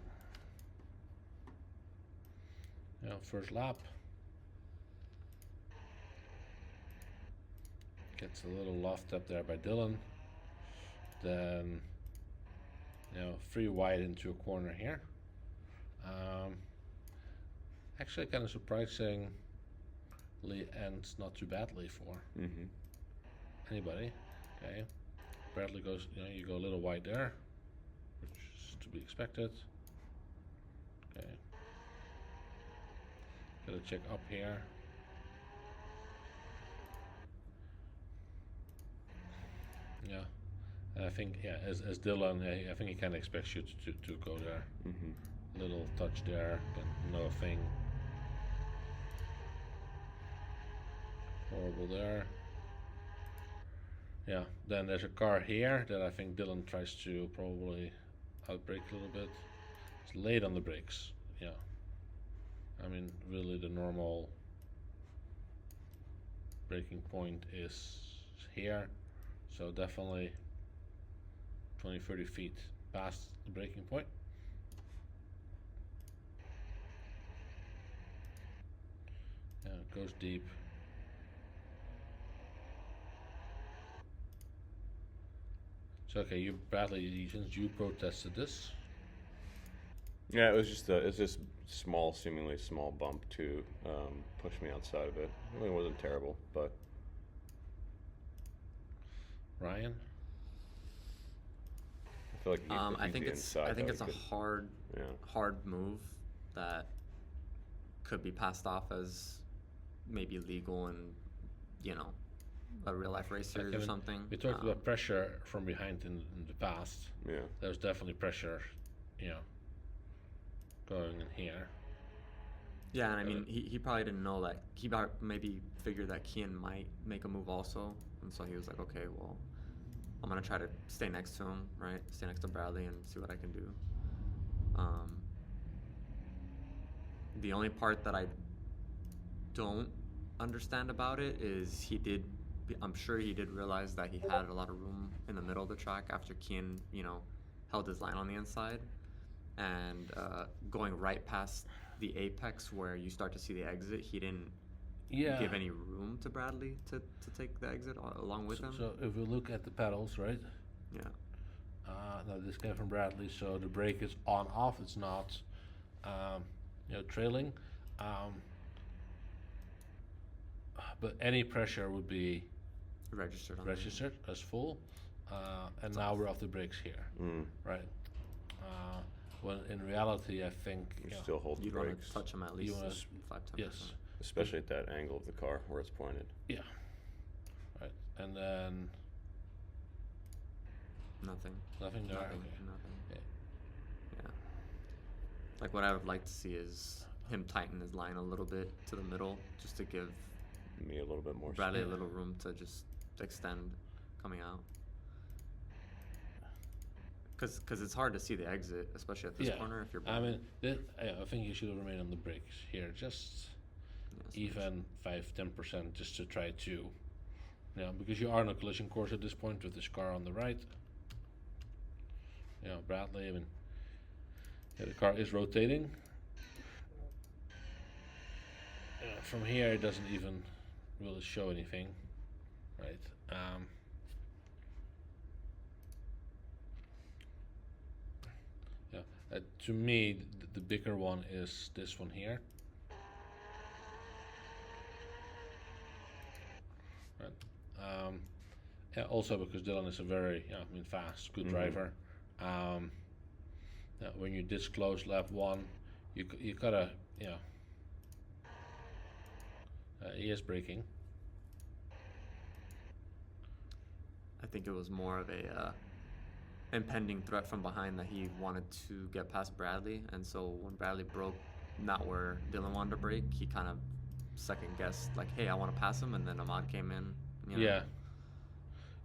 First lap. Gets a little lofted up there by Dylan. Then, 3 wide into a corner here. Um, Actually, kind of surprisingly ends not too badly for Mm-hmm. anybody. Okay, Bradley goes. You go a little wide there, which is to be expected. Okay, gotta check up here. Yeah, and I think as Dylan, I think he kind of expects you to go there. Mm-hmm. Little touch there, then no thing. Horrible there. Yeah, then there's a car here that I think Dylan tries to probably outbrake a little bit. It's late on the brakes. Yeah, I mean, really the normal braking point is here, so definitely 20-30 feet past the braking point. Yeah, it goes deep. So okay, you Bradley, since you protested this, Yeah, it's just small, seemingly small bump to push me outside of it. It really wasn't terrible, but Ryan. I feel like if I he's think the it's inside, I think that it's a could- yeah. hard move that could be passed off as maybe legal in, you know, a real life race series or Kevin, something. we talked about pressure from behind in the past. Yeah. There was definitely pressure, going in here. Yeah, and I mean, he probably didn't know that. Maybe figured that Kian might make a move also, and so he was like, okay, well, I'm gonna try to stay next to him, right? Stay next to Bradley and see what I can do. The only part that I don't understand about it is I'm sure he did realize that he had a lot of room in the middle of the track after Kian, held his line on the inside, and going right past the apex where you start to see the exit, he didn't give any room to Bradley to take the exit along with him. So if we look at the pedals, right? Yeah. Now this guy from Bradley, so the brake is on off. It's not, trailing. But any pressure would be Registered as full, and now we're off the brakes here, right? When in reality, I think You still hold the You'd want brakes, to touch him at least 5-10%. yes, especially at that angle of the car where it's pointed. yeah, right, and then Nothing. nothing there. Nothing. Okay. Nothing. Yeah. Like what I would like to see is him tighten his line a little bit to the middle, just to give Me a little bit more. Bradley a Yeah. little room to just extend coming out. Because it's hard to see the exit, especially at this Yeah. corner if you're. I mean, I think you should have remained on the brakes here, just even 5-10%, just to try to, because you are on a collision course at this point with this car on the right. Bradley, I mean, the car is rotating. From here, it doesn't even really show anything, right? To me, the bigger one is this one here. Right. Also because Dylan is a very, fast, good driver. When you this close lap one, you gotta, he is braking. I think it was more of a impending threat from behind that he wanted to get past Bradley, and so when Bradley broke not where Dylan wanted to brake, he kind of second guessed, like, hey, I want to pass him, and then Ahmad came in.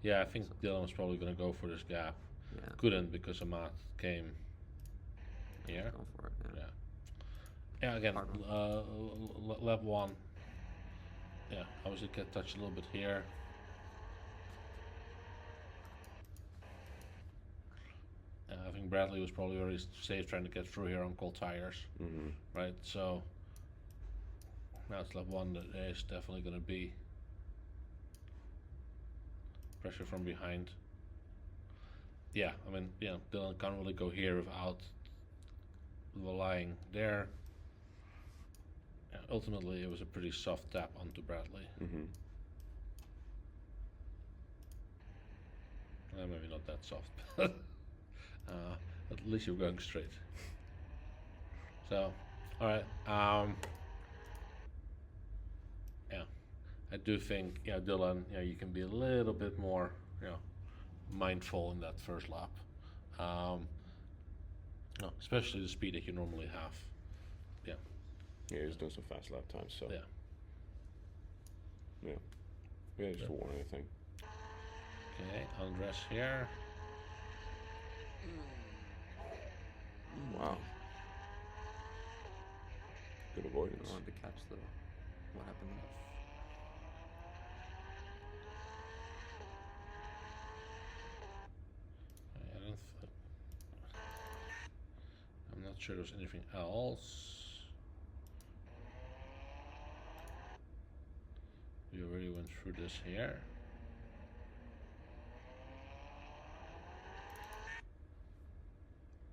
Yeah, I think Dylan was probably going to go for this gap. Yeah. Couldn't because Ahmad came here. Go for it. Yeah, again, Hard lap one. Yeah, obviously get touched a little bit here. I think Bradley was probably very safe trying to get through here on cold tires, right? So now it's lap one. There is definitely going to be pressure from behind. Yeah, I mean, Dylan can't really go here without lying there. Ultimately, it was a pretty soft tap onto Bradley. Mm-hmm. Maybe not that soft. At least you're going straight. So, all right. Yeah, I do think, Dylan, you can be a little bit more, mindful in that first lap. No, especially the speed that you normally have. Yeah. Yeah, he was doing some fast lap times, so. Yeah. Yeah. Yeah, just a warning, I think. Okay, undress here. Wow. Good avoidance. I wanted to catch the what happened there. I'm not sure there's anything else. We already went through this here.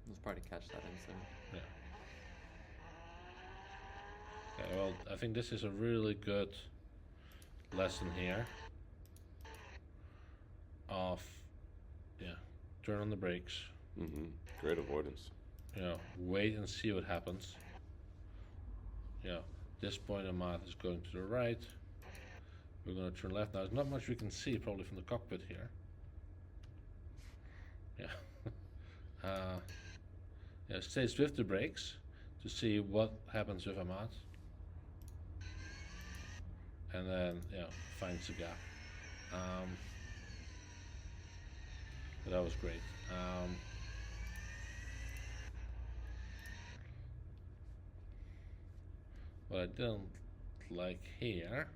Let's probably catch that incident. Yeah. Okay, well, I think this is a really good lesson here of, turn on the brakes. Mm-hmm. Great avoidance. Wait and see what happens. This point Ahmad is going to the right. We're going to turn left. Now, there's not much we can see probably from the cockpit here. Stays with the brakes to see what happens with Ahmad. And then, finds the gap. But that was great. What I didn't like here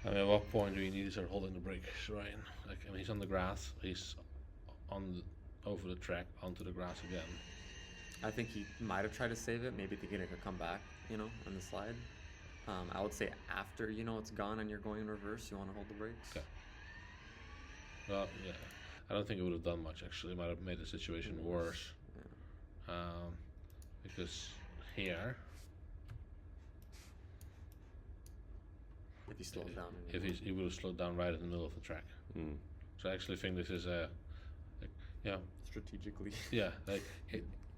at what point do you need to start holding the brakes, Ryan? He's on the grass, he's over the track, onto the grass again. I think he might have tried to save it, maybe thinking it could come back, on the slide. I would say after, it's gone and you're going in reverse, you want to hold the brakes. Okay. Well, yeah. I don't think it would have done much, actually. It might have made the situation worse. Yeah. Because here, if he slows down. he would have slowed down right in the middle of the track. Mm. So I actually think this is Strategically. Yeah,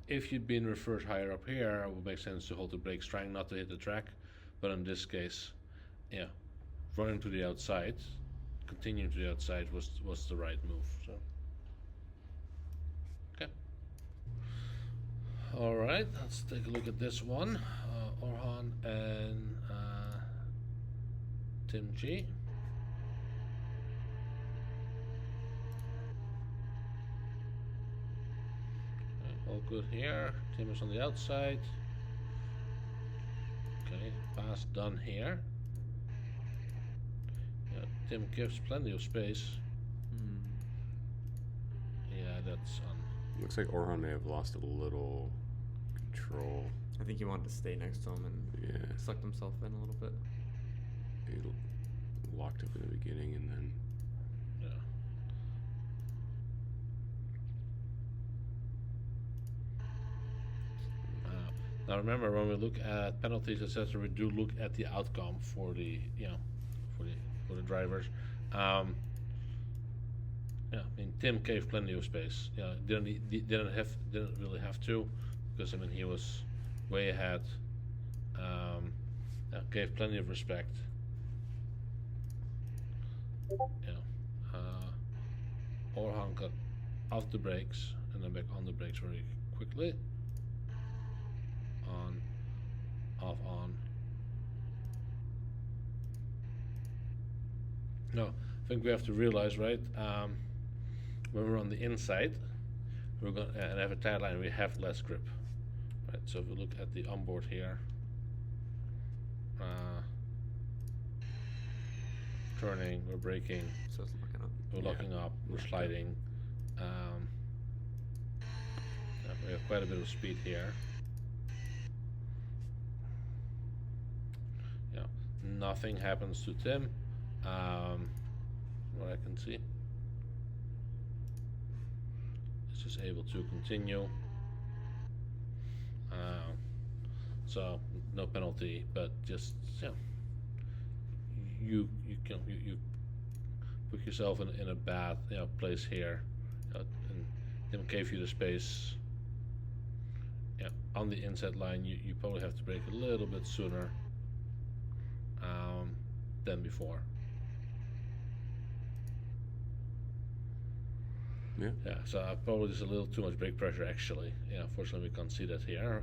if you'd been reversed higher up here, it would make sense to hold the brakes, trying not to hit the track. But in this case, running to the outside, continuing to the outside was the right move. So, okay. All right, let's take a look at this one. Orhan and Tim G. All good here. Tim is on the outside. Okay, pass done here. Tim gives plenty of space. Yeah, that's on. Looks like Orhan may have lost a little control. I think he wanted to stay next to him and sucked himself in a little bit. He locked up in the beginning and then. Now remember, when we look at penalties, etc., we do look at the outcome for the for the drivers. Tim gave plenty of space. Didn't really have to, because he was way ahead. Gave plenty of respect. Orhan got off the brakes and then back on the brakes very quickly. On, off, on. No, I think we have to realize, right? When we're on the inside, we're going and have a tire line, we have less grip, right? So if we look at the onboard here, turning, we're braking, So it's looking up. we're locking up, we're sliding. We have quite a bit of speed here. Not nothing happens to Tim. What I can see. It's just able to continue. So no penalty, but just you put yourself in a bad place here, and Tim gave you the space. On the inside line, you probably have to brake a little bit sooner than before. Yeah, so probably just a little too much brake pressure actually. Fortunately we can't see that here.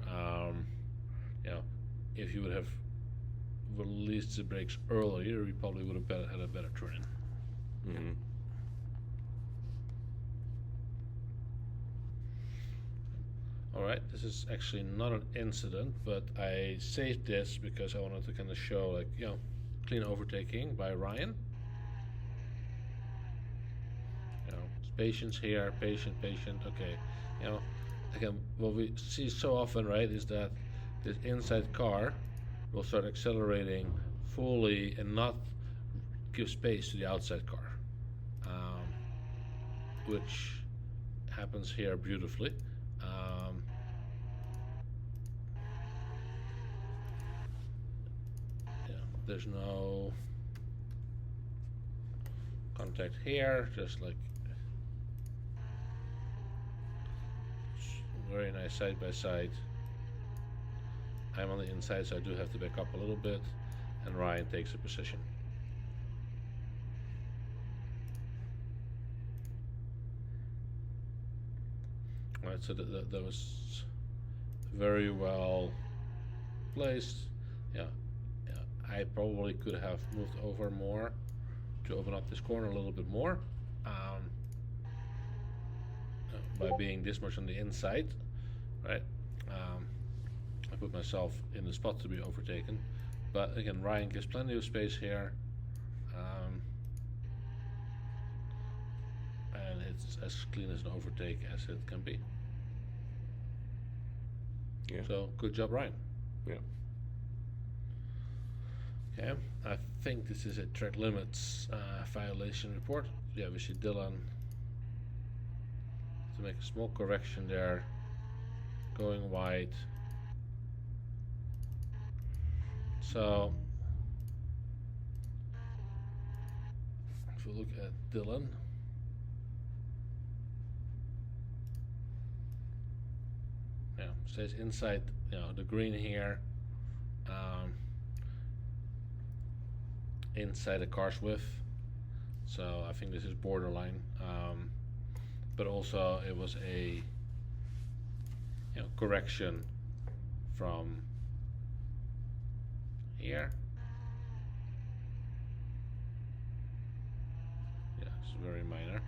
If you would have released the brakes earlier, you probably would have had a better turn in. Mm-hmm. Alright, this is actually not an incident, but I saved this because I wanted to kind of show, like, clean overtaking by Ryan. Patience here, patient, okay. Again, what we see so often, right, is that this inside car will start accelerating fully and not give space to the outside car, which happens here beautifully. There's no contact here, just like very nice side by side. I'm on the inside, so I do have to back up a little bit, and Ryan takes a position. Alright, so that was very well placed. I probably could have moved over more to open up this corner a little bit more, by being this much on the inside, right? I put myself in the spot to be overtaken, but again, Ryan gives plenty of space here, and it's as clean as an overtake as it can be. Yeah. So good job, Ryan. Yeah. Okay, I think this is a track limits violation report. Yeah, we see Dylan to make a small correction there, going wide. So if we look at Dylan, stays inside the green here, inside the car's width, so I think this is borderline, but also it was a correction from here. It's very minor.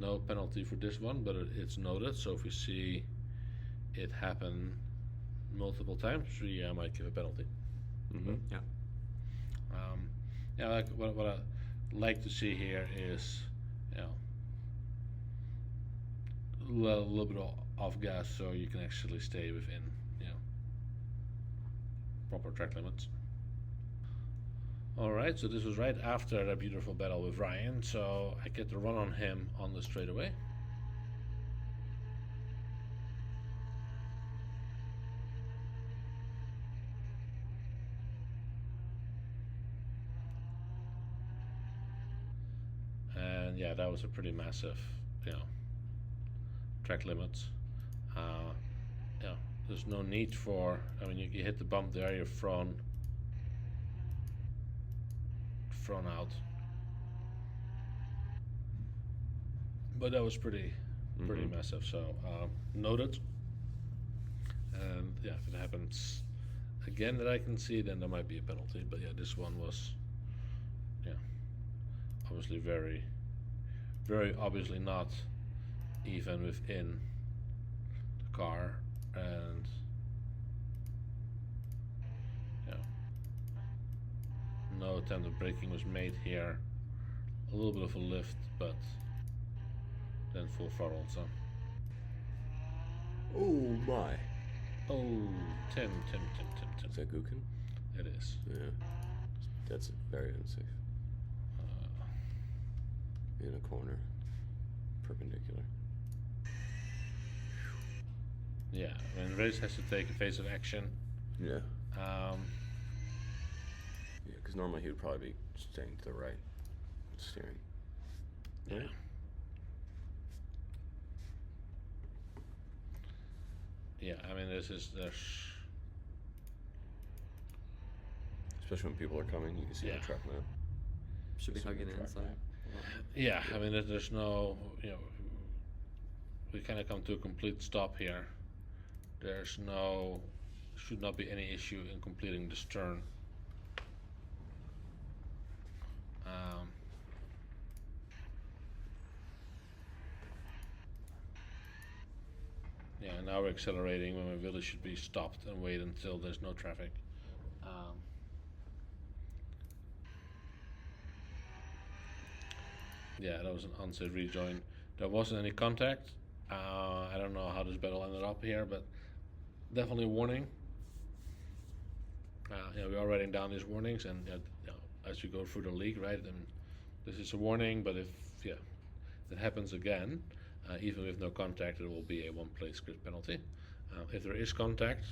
No penalty for this one, but it's noted, so if we see it happen multiple times, we might give a penalty. Mm-hmm. Like what I like to see here is a little bit off gas, so you can actually stay within proper track limits. Alright, so this was right after that beautiful battle with Ryan, so I get to run on him on the straightaway. And yeah, that was a pretty massive, track limits. There's no need for, you hit the bump there, you're thrown out, but that was pretty massive, so noted. And yeah, if it happens again that I can see, then there might be a penalty, but yeah, this one was obviously very obviously not even within the car, and no attempt at braking was made here. A little bit of a lift, but then full throttle. So Oh my! Oh, 10, 10, 10, 10, 10. Is that Gukin? It is. Yeah, that's very unsafe. In a corner, perpendicular. Yeah, I mean, Race has to take evasive action. Yeah. Um, Yeah, because normally he would probably be staying to the right, steering. yeah. Right? Yeah, I mean, there's Especially when people are coming, you can see Yeah. the track map. Should be Just hugging on the the track inside. map. yeah, I mean, there's no, we kind of come to a complete stop here. Should not be any issue in completing this turn. Yeah, now we're accelerating when we really should be stopped and wait until there's no traffic. Yeah, that was an unsafe rejoin. There wasn't any contact. I don't know how this battle ended up here, but definitely a warning. We are writing down these warnings, and as you go through the league, right? And this is a warning, but if it happens again, even with no contact, it will be a one-place grid penalty. If there is contact,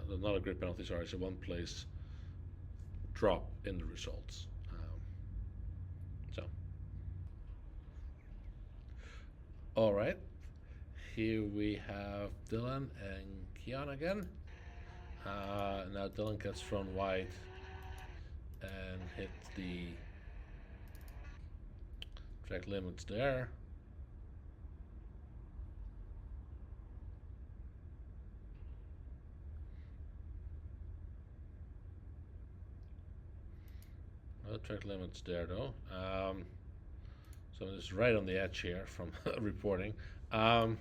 not a grid penalty, sorry, it's a one-place drop in the results. All right. Here we have Dylan and Kian again. Now Dylan gets thrown wide and hits the track limits there. No track limits there though. So it's right on the edge here from reporting. Let's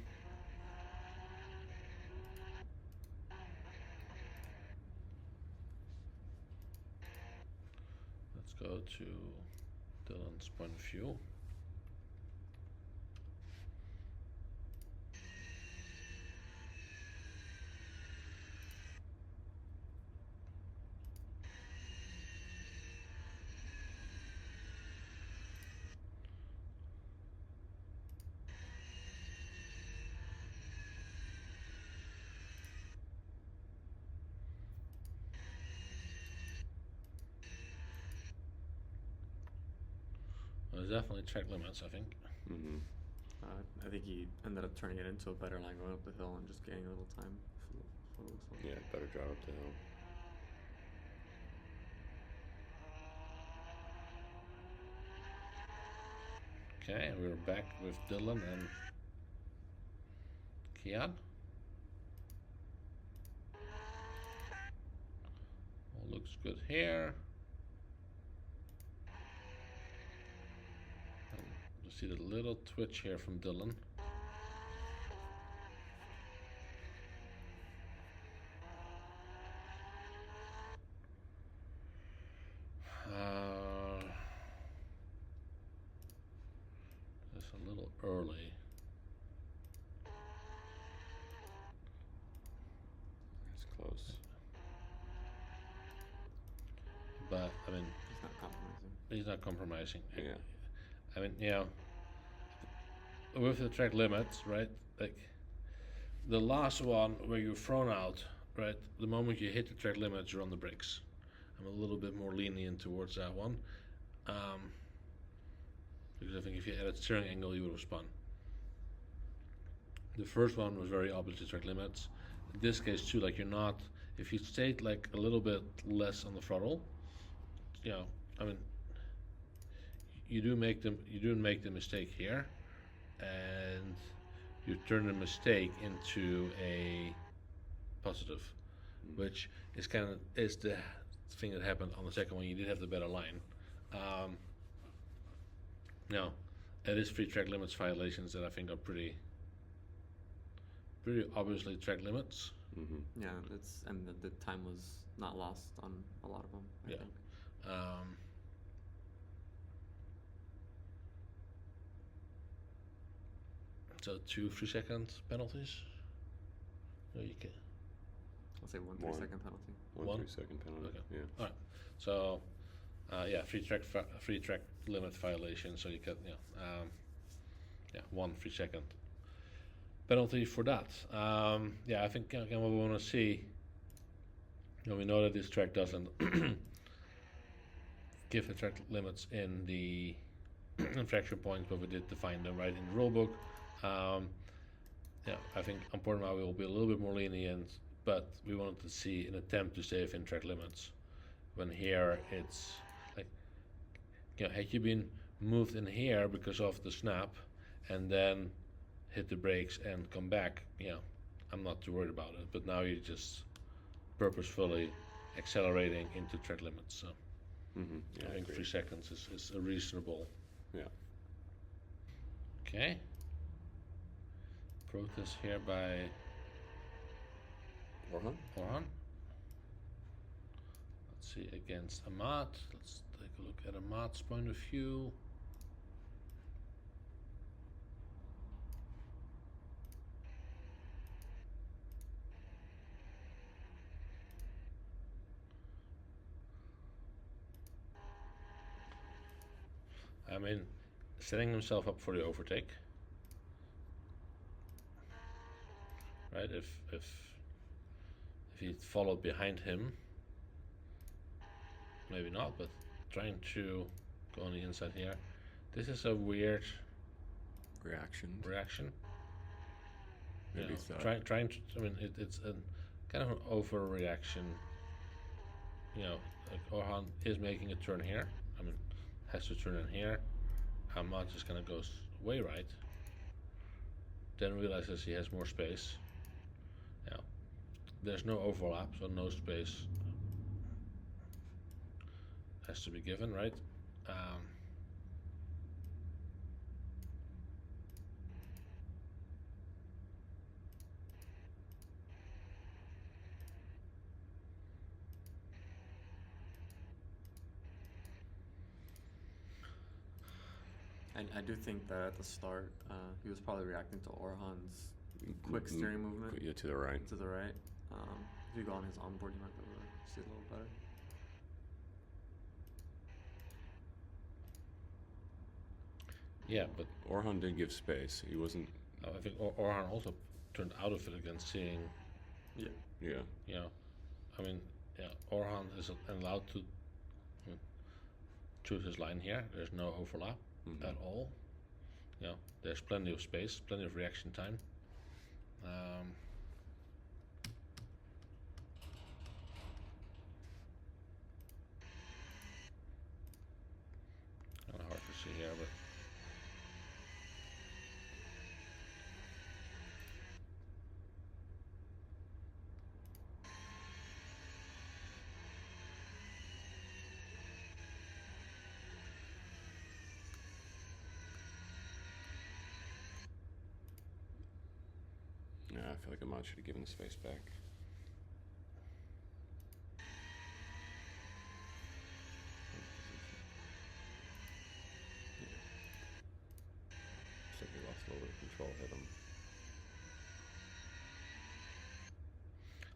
go to Dylan's point of view. There's definitely track limits, I think. Mm-hmm. I think he ended up turning it into a better line going up the hill and just getting a little time. So it looks like. Yeah, better drive up the hill. Okay, we're back with Dylan and Kian. All looks good here. And you see the little twitch here from Dylan. That's a little early. It's close. But, I mean, He's not compromising. he's not compromising. Yeah. I mean, with the track limits, right? Like, the last one where you're thrown out, right? The moment you hit the track limits, you're on the brakes. I'm a little bit more lenient towards that one. Because I think if you had a steering angle, you would have spun. The first one was very obviously track limits. In this case too, like if you stayed like a little bit less on the throttle, I mean, you do make the mistake here, and you turn the mistake into a positive, which is the thing that happened on the second one. You did have the better line. It is free track limits violations that I think are pretty obviously track limits. Mm-hmm. Yeah, and the time was not lost on a lot of them. I think. So 2 3 second penalties. No, you can. I'll say 1 One. 3-second penalty. One One? 3-second penalty. Okay. Yeah. All right. So, yeah, free track limit violation. So you get, yeah, 1 3-second penalty for that. Yeah, I think again what we want to see. We know that this track doesn't give the track limits in the infraction points, but we did define them right in the rulebook. Yeah, I think on Portimao we will be a little bit more lenient, but we wanted to see an attempt to stay within track limits. When here it's like, had you been moved in here because of the snap, and then hit the brakes and come back, I'm not too worried about it. But now you're just purposefully accelerating into track limits. So Yeah, I think 3 seconds is a reasonable. Yeah. Okay. Protest here by Orhan? Orhan. Let's see, against Amat. Let's take a look at Amat's point of view. I mean, setting himself up for the overtake. Right, if he followed behind him, maybe not, but trying to go on the inside here. This is a weird reaction. Maybe Trying to. I mean, it's a kind of an overreaction. Like Orhan is making a turn here. I mean, has to turn in here. Ahmad just kind of goes way right. Then realizes he has more space. There's no overlap, so no space has to be given, right? I do think that at the start, he was probably reacting to Orhan's quick steering movement Yeah, to the right. to the right. If you go on his onboard, you might be able to see it a little better. Yeah, but Orhan did give space. He wasn't. I think Orhan also turned out of it against seeing. Yeah. I mean, Orhan is allowed to choose his line here. There's no overlap at all. There's plenty of space, plenty of reaction time. Kind of hard to see here, but. Yeah, I feel like Ahmad should have given the space back. Looks like he lost a little bit of control, hit him.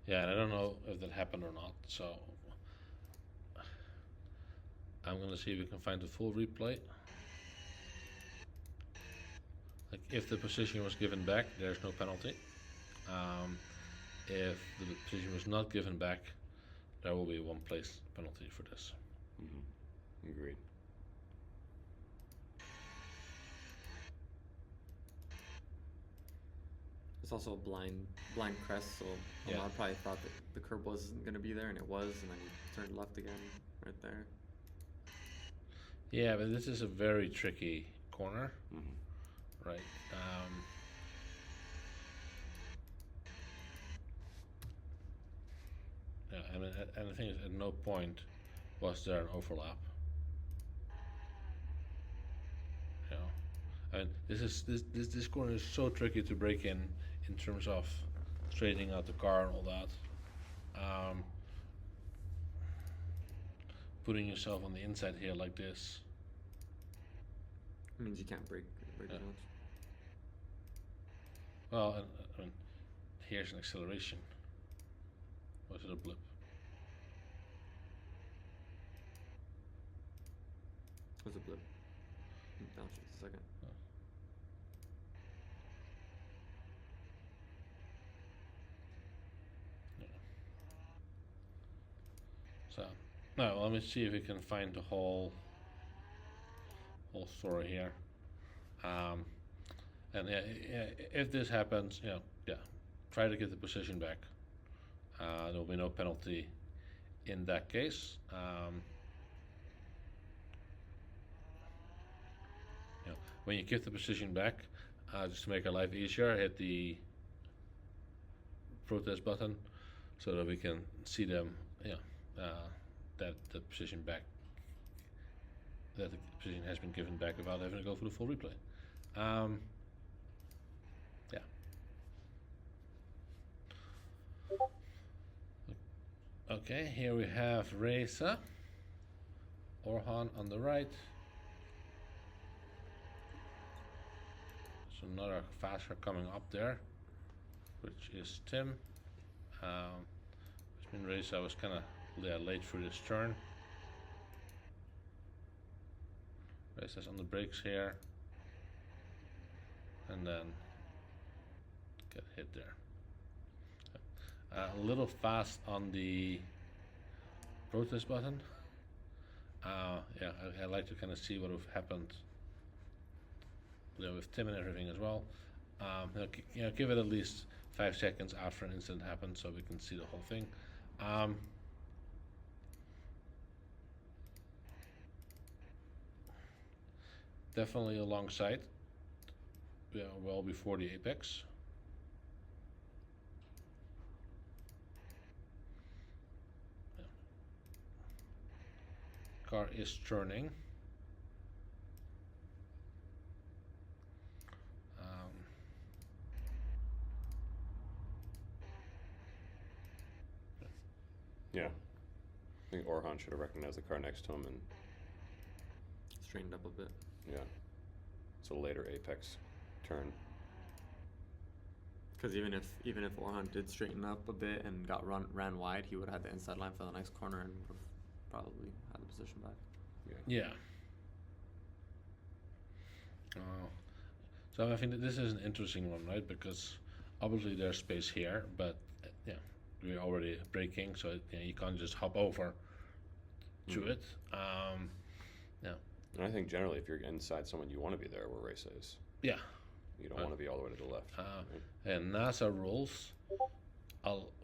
Yeah, and I don't know if that happened or not, so I'm gonna see if we can find the full replay. Like, if the position was given back, there's no penalty. If the position was not given back, there will be 1 place penalty for this. Agreed. It's also a blind crest, so Ahmad probably thought that the curb wasn't going to be there, and it was, and then he turned left again right there. Yeah, but this is a very tricky corner, right? Yeah, and the thing is, at no point was there an overlap. And this corner is so tricky to break in terms of straightening out the car and all that. Putting yourself on the inside here like this. It means you can't break as much. Well, and here's an acceleration. Was it a blip? What's a blip? No, just a second. So, now let me see if we can find the whole story here. And if this happens, try to get the position back. There will be no penalty in that case. When you give the position back, just to make our life easier, hit the protest button so that we can see them. That the position back, that the position has been given back without having to go for the full replay. Okay, here we have Reza, Orhan on the right. So another fast car coming up there, which is Tim. Which means Reza was kind of late through this turn. Reza's on the brakes here, and then get hit there. A little fast on the protest button. I like to kind of see what would have happened with Tim and everything as well. Give it at least 5 seconds after an incident happens so we can see the whole thing. Definitely alongside, well before the apex. Car is turning. Yeah. I think Orhan should have recognized the car next to him and Straightened up a bit. yeah. It's a later apex turn. Because even if Orhan did straighten up a bit and ran wide, he would have had the inside line for the next corner and would have probably had the position back. Yeah. So I think that this is an interesting one, right? Because obviously there's space here, but we're already braking, so you can't just hop over to it. And I think generally, if you're inside someone, you want to be there where Race is. Yeah. You don't want to be all the way to the left. Right? And NASA rules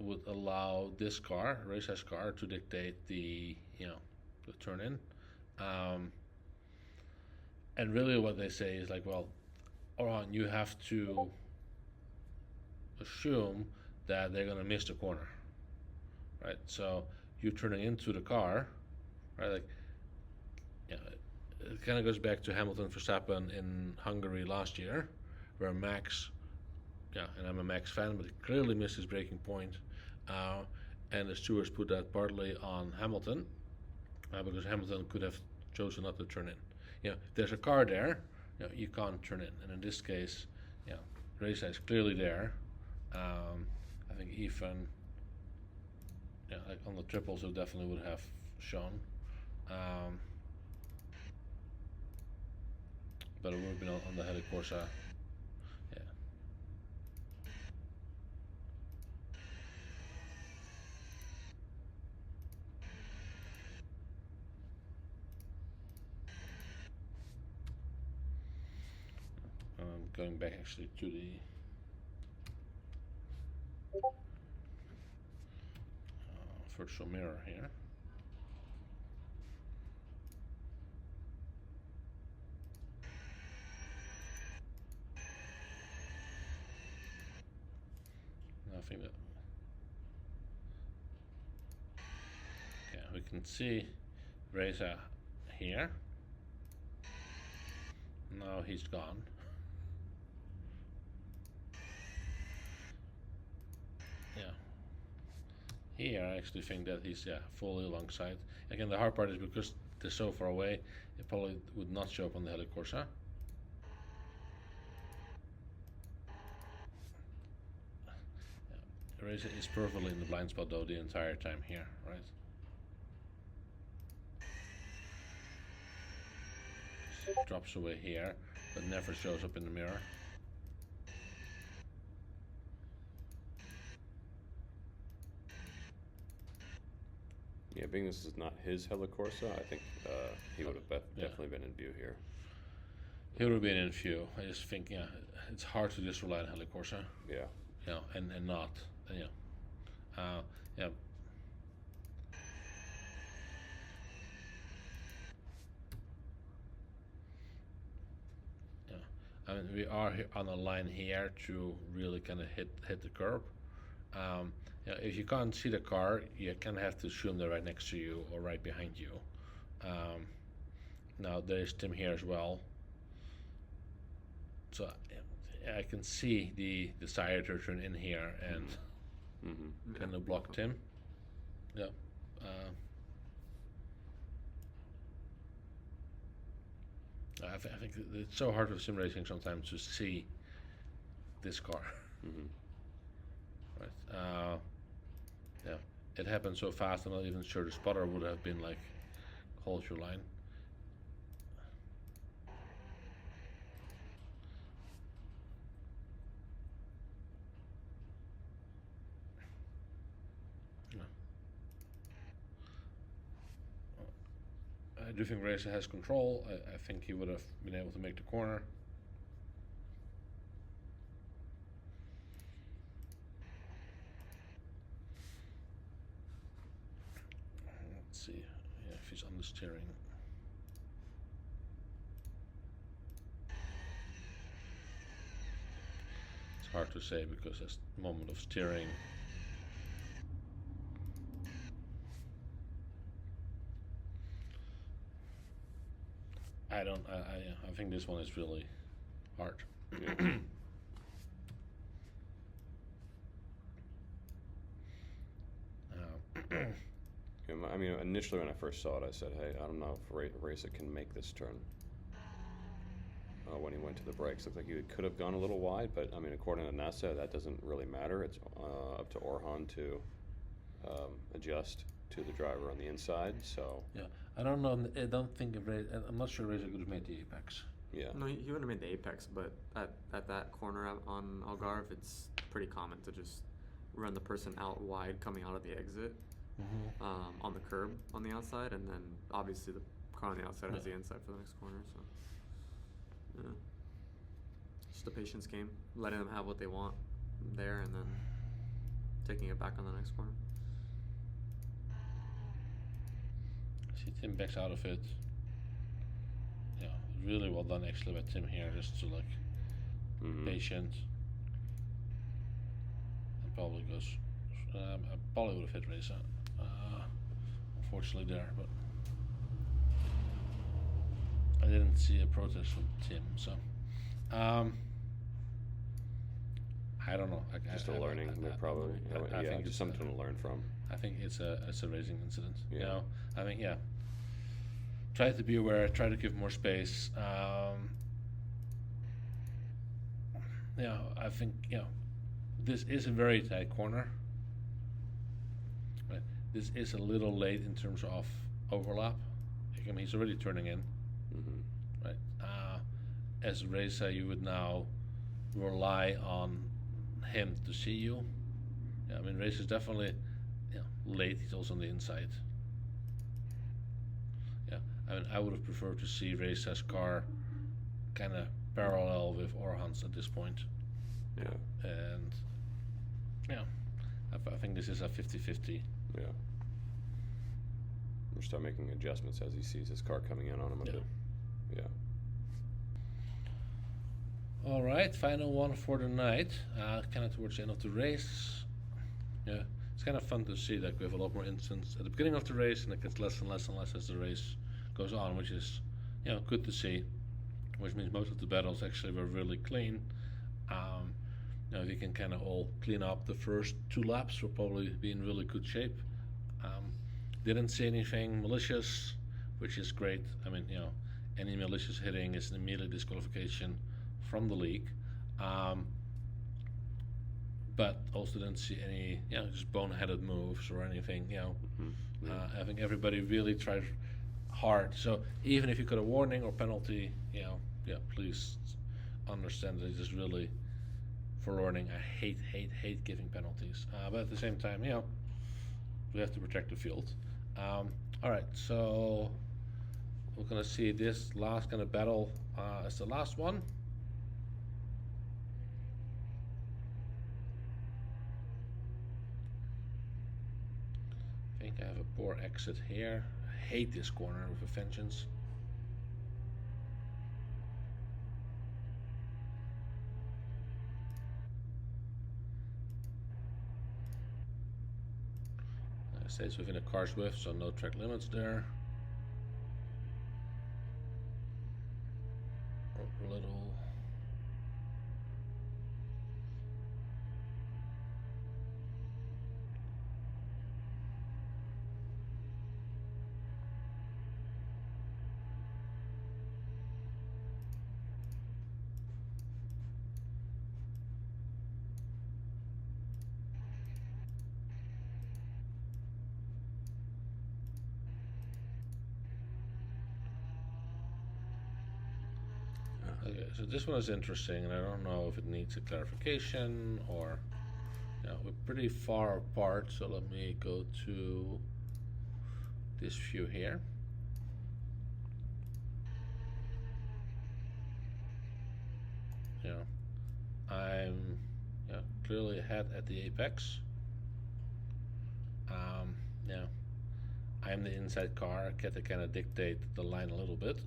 would allow this car, Race's car, to dictate the turn in. And really, what they say is like, well, Orhan, you have to assume that they're gonna miss the corner, right? So you're turning into the car, right? Like, it kind of goes back to Hamilton Verstappen in Hungary last year, where Max, and I'm a Max fan, but he clearly missed his braking point, and the stewards put that partly on Hamilton, because Hamilton could have chosen not to turn in. If there's a car there, you can't turn in, and in this case, Reza is clearly there. I think even, like on the triples, it definitely would have shown. But it would have been on the helicorsa. Going back actually to the virtual mirror here. I think that we can see Reza here. Now he's gone. Here I actually think that he's fully alongside. Again, the hard part is because they're so far away, it probably would not show up on the helicorsa. Racer is perfectly in the blind spot though the entire time here, right? Drops away here, but never shows up in the mirror. Yeah, being this is not his Helicorsa, I think he would have definitely been in view here. He would have been in view. I just think, yeah, it's hard to just rely on Helicorsa. Yeah. You know, and not, yeah. Yeah. Yeah. I mean, we are on a line here to really kind of hit the curb. Yeah, if you can't see the car, you kind of have to assume they're right next to you or right behind you. Now there's Tim here as well, so I can see the desire to turn in here and kind of block Tim. Yeah. I think it's so hard with sim racing sometimes to see this car. Right. Yeah. It happened so fast, I'm not even sure the spotter would have been like, hold your line. I do think Racer has control. I think he would have been able to make the corner. Let's see, yeah, if he's on the steering. It's hard to say because there's a moment of steering. I think this one is really hard. Yeah. I mean, initially when I first saw it, I said, hey, I don't know if Racer can make this turn. When he went to the brakes, looked like he could have gone a little wide, but I mean, according to NASA, that doesn't really matter. It's up to Orhan to adjust to the driver on the inside. So yeah, I don't know. I don't think I'm not sure Racer could have made the apex. Yeah. No, he wouldn't have made the apex, but at that corner on Algarve, it's pretty common to just run the person out wide coming out of the exit on the curb on the outside, and then obviously the car on the outside has the inside for the next corner. So yeah, just a patience game, letting them have what they want there, and then taking it back on the next corner. See, Tim backs out of it. Yeah, really well done actually by Tim here, just to like patient. And probably goes. I probably would have hit Racer. Unfortunately there, but I didn't see a protest from Tim, so I don't know. Just a learning, probably. I think just something to learn from. I think it's a racing incident. Yeah. You know, I think try to be aware. Try to give more space. I think this is a very tight corner. Right. This is a little late in terms of overlap. I mean, he's already turning in. Right. As a racer, you would now rely on him to see you. Yeah, I mean, race is definitely late. He's also on the inside. Yeah, I mean, I would have preferred to see Racer's car kind of parallel with Orhan's at this point. Yeah. And I think this is a 50-50. Yeah. We'll start making adjustments as he sees his car coming in on him a bit. Yeah. All right, final one for the night. Kind of towards the end of the race. Yeah, it's kind of fun to see that we have a lot more incidents at the beginning of the race, and it gets less and less and less as the race goes on, which is good to see. Which means most of the battles actually were really clean. If you can kind of all clean up the first 2 laps, we'll probably be in really good shape. Didn't see anything malicious, which is great. I mean, any malicious hitting is an immediate disqualification from the league. but also didn't see any, just boneheaded moves or anything. I think everybody really tried hard. So even if you got a warning or penalty, please understand that it's just really for learning. I hate giving penalties. But at the same time, we have to protect the field. All right, so we're gonna see this last kind of battle as the last one. I think I have a poor exit here. I hate this corner with a vengeance. Stays within a car's width, so no track limits there. A little. Okay, so this one is interesting, and I don't know if it needs a clarification or, we're pretty far apart. So let me go to this view here. I'm clearly ahead at the apex. I'm the inside car. I get to kind of dictate the line a little bit.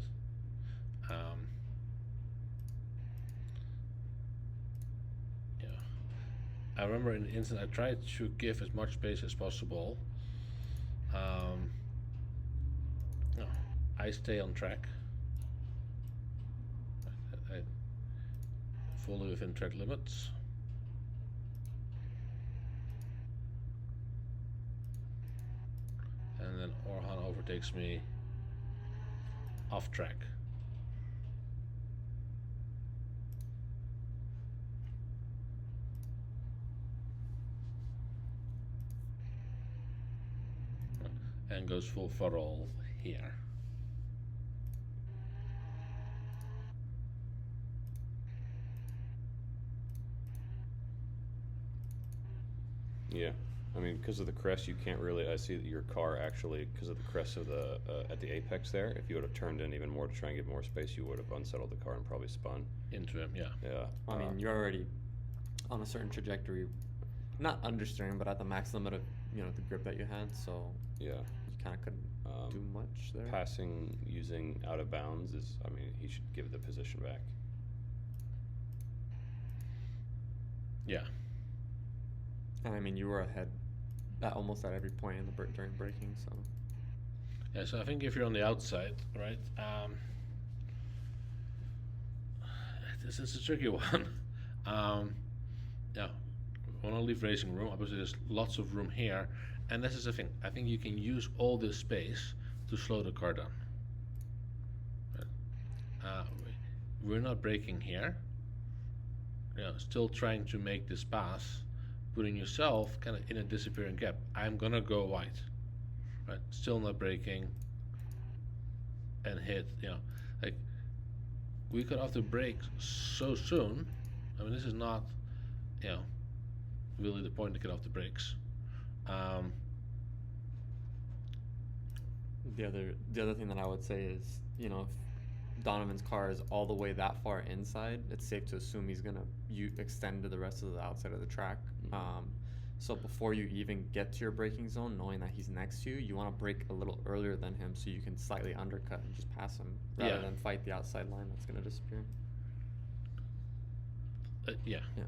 I remember in the incident I tried to give as much space as possible. I stay on track. I fully within track limits. And then Orhan overtakes me off track. And goes full throttle here. Yeah, I mean, because of the crest, you can't really. I see that your car actually, because of the crest of the at the apex there, if you would have turned in even more to try and get more space, you would have unsettled the car and probably spun Into him, yeah. Yeah. I mean, you're already on a certain trajectory, not understeering, but at the max limit of the grip that you had. So yeah. you kind of couldn't do much there. Passing using out of bounds is. I mean, he should give the position back. Yeah. And I mean, you were ahead almost at every point in the during braking, so. Yeah, so I think if you're on the outside, right, this is a tricky one. We want to leave racing room. Obviously, there's lots of room here, and this is the thing. I think you can use all this space to slow the car down. Right? We're not braking here. Still trying to make this pass, putting yourself kind of in a disappearing gap. I'm gonna go wide, right? Still not braking, and hit. Like we got off the brakes so soon. I mean, this is not, really the point to get off the brakes. The other thing that I would say is, if Donovan's car is all the way that far inside, it's safe to assume he's gonna extend to the rest of the outside of the track. So before you even get to your braking zone, knowing that he's next to you, you want to brake a little earlier than him so you can slightly undercut and just pass him rather than fight the outside line that's gonna disappear.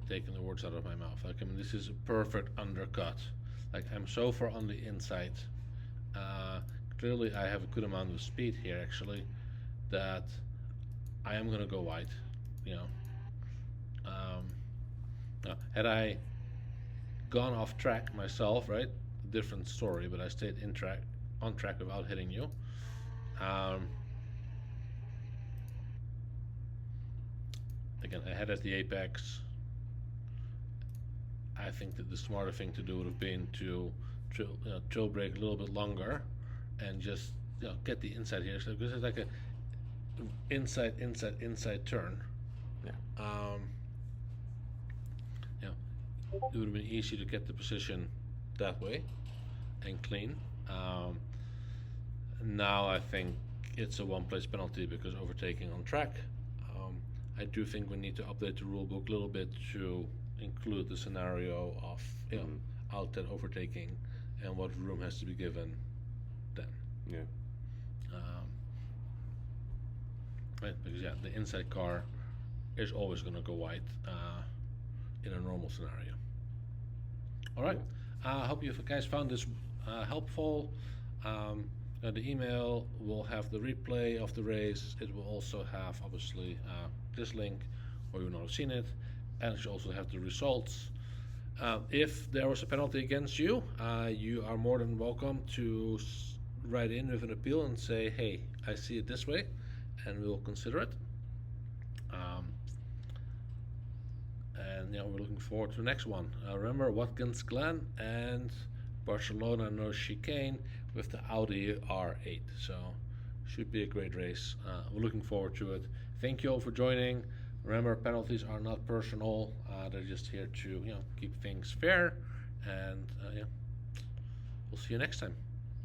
Taking the words out of my mouth. Like, I mean, this is a perfect undercut. Like, I'm so far on the inside. Clearly, I have a good amount of speed here, actually, that I am gonna go wide. Had I gone off track myself, right? Different story, but I stayed on track without hitting you. Again, I had at the apex. I I think that the smarter thing to do would have been to drill brake a little bit longer, and just get the inside here. So because it's like a inside turn. Yeah. It would have been easy to get the position that way and clean. Now I think it's a one-place penalty because overtaking on track. I do think we need to update the rule book a little bit to include the scenario of outlet overtaking and what room has to be given then. Yeah. Right, because the inside car is always going to go wide in a normal scenario. All right. I hope you guys found this helpful. The email will have the replay of the race. It will also have, obviously, this link, or you will not have seen it, and it should also have the results. If there was a penalty against you, you are more than welcome to write in with an appeal and say, hey, I see it this way, and we'll consider it. And we're looking forward to the next one. Remember, Watkins Glen and Barcelona no chicane with the Audi R8. So should be a great race. We're looking forward to it. Thank you all for joining. Remember, penalties are not personal. They're just here to keep things fair. And we'll see you next time.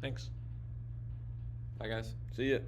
Thanks. Bye, guys. See ya.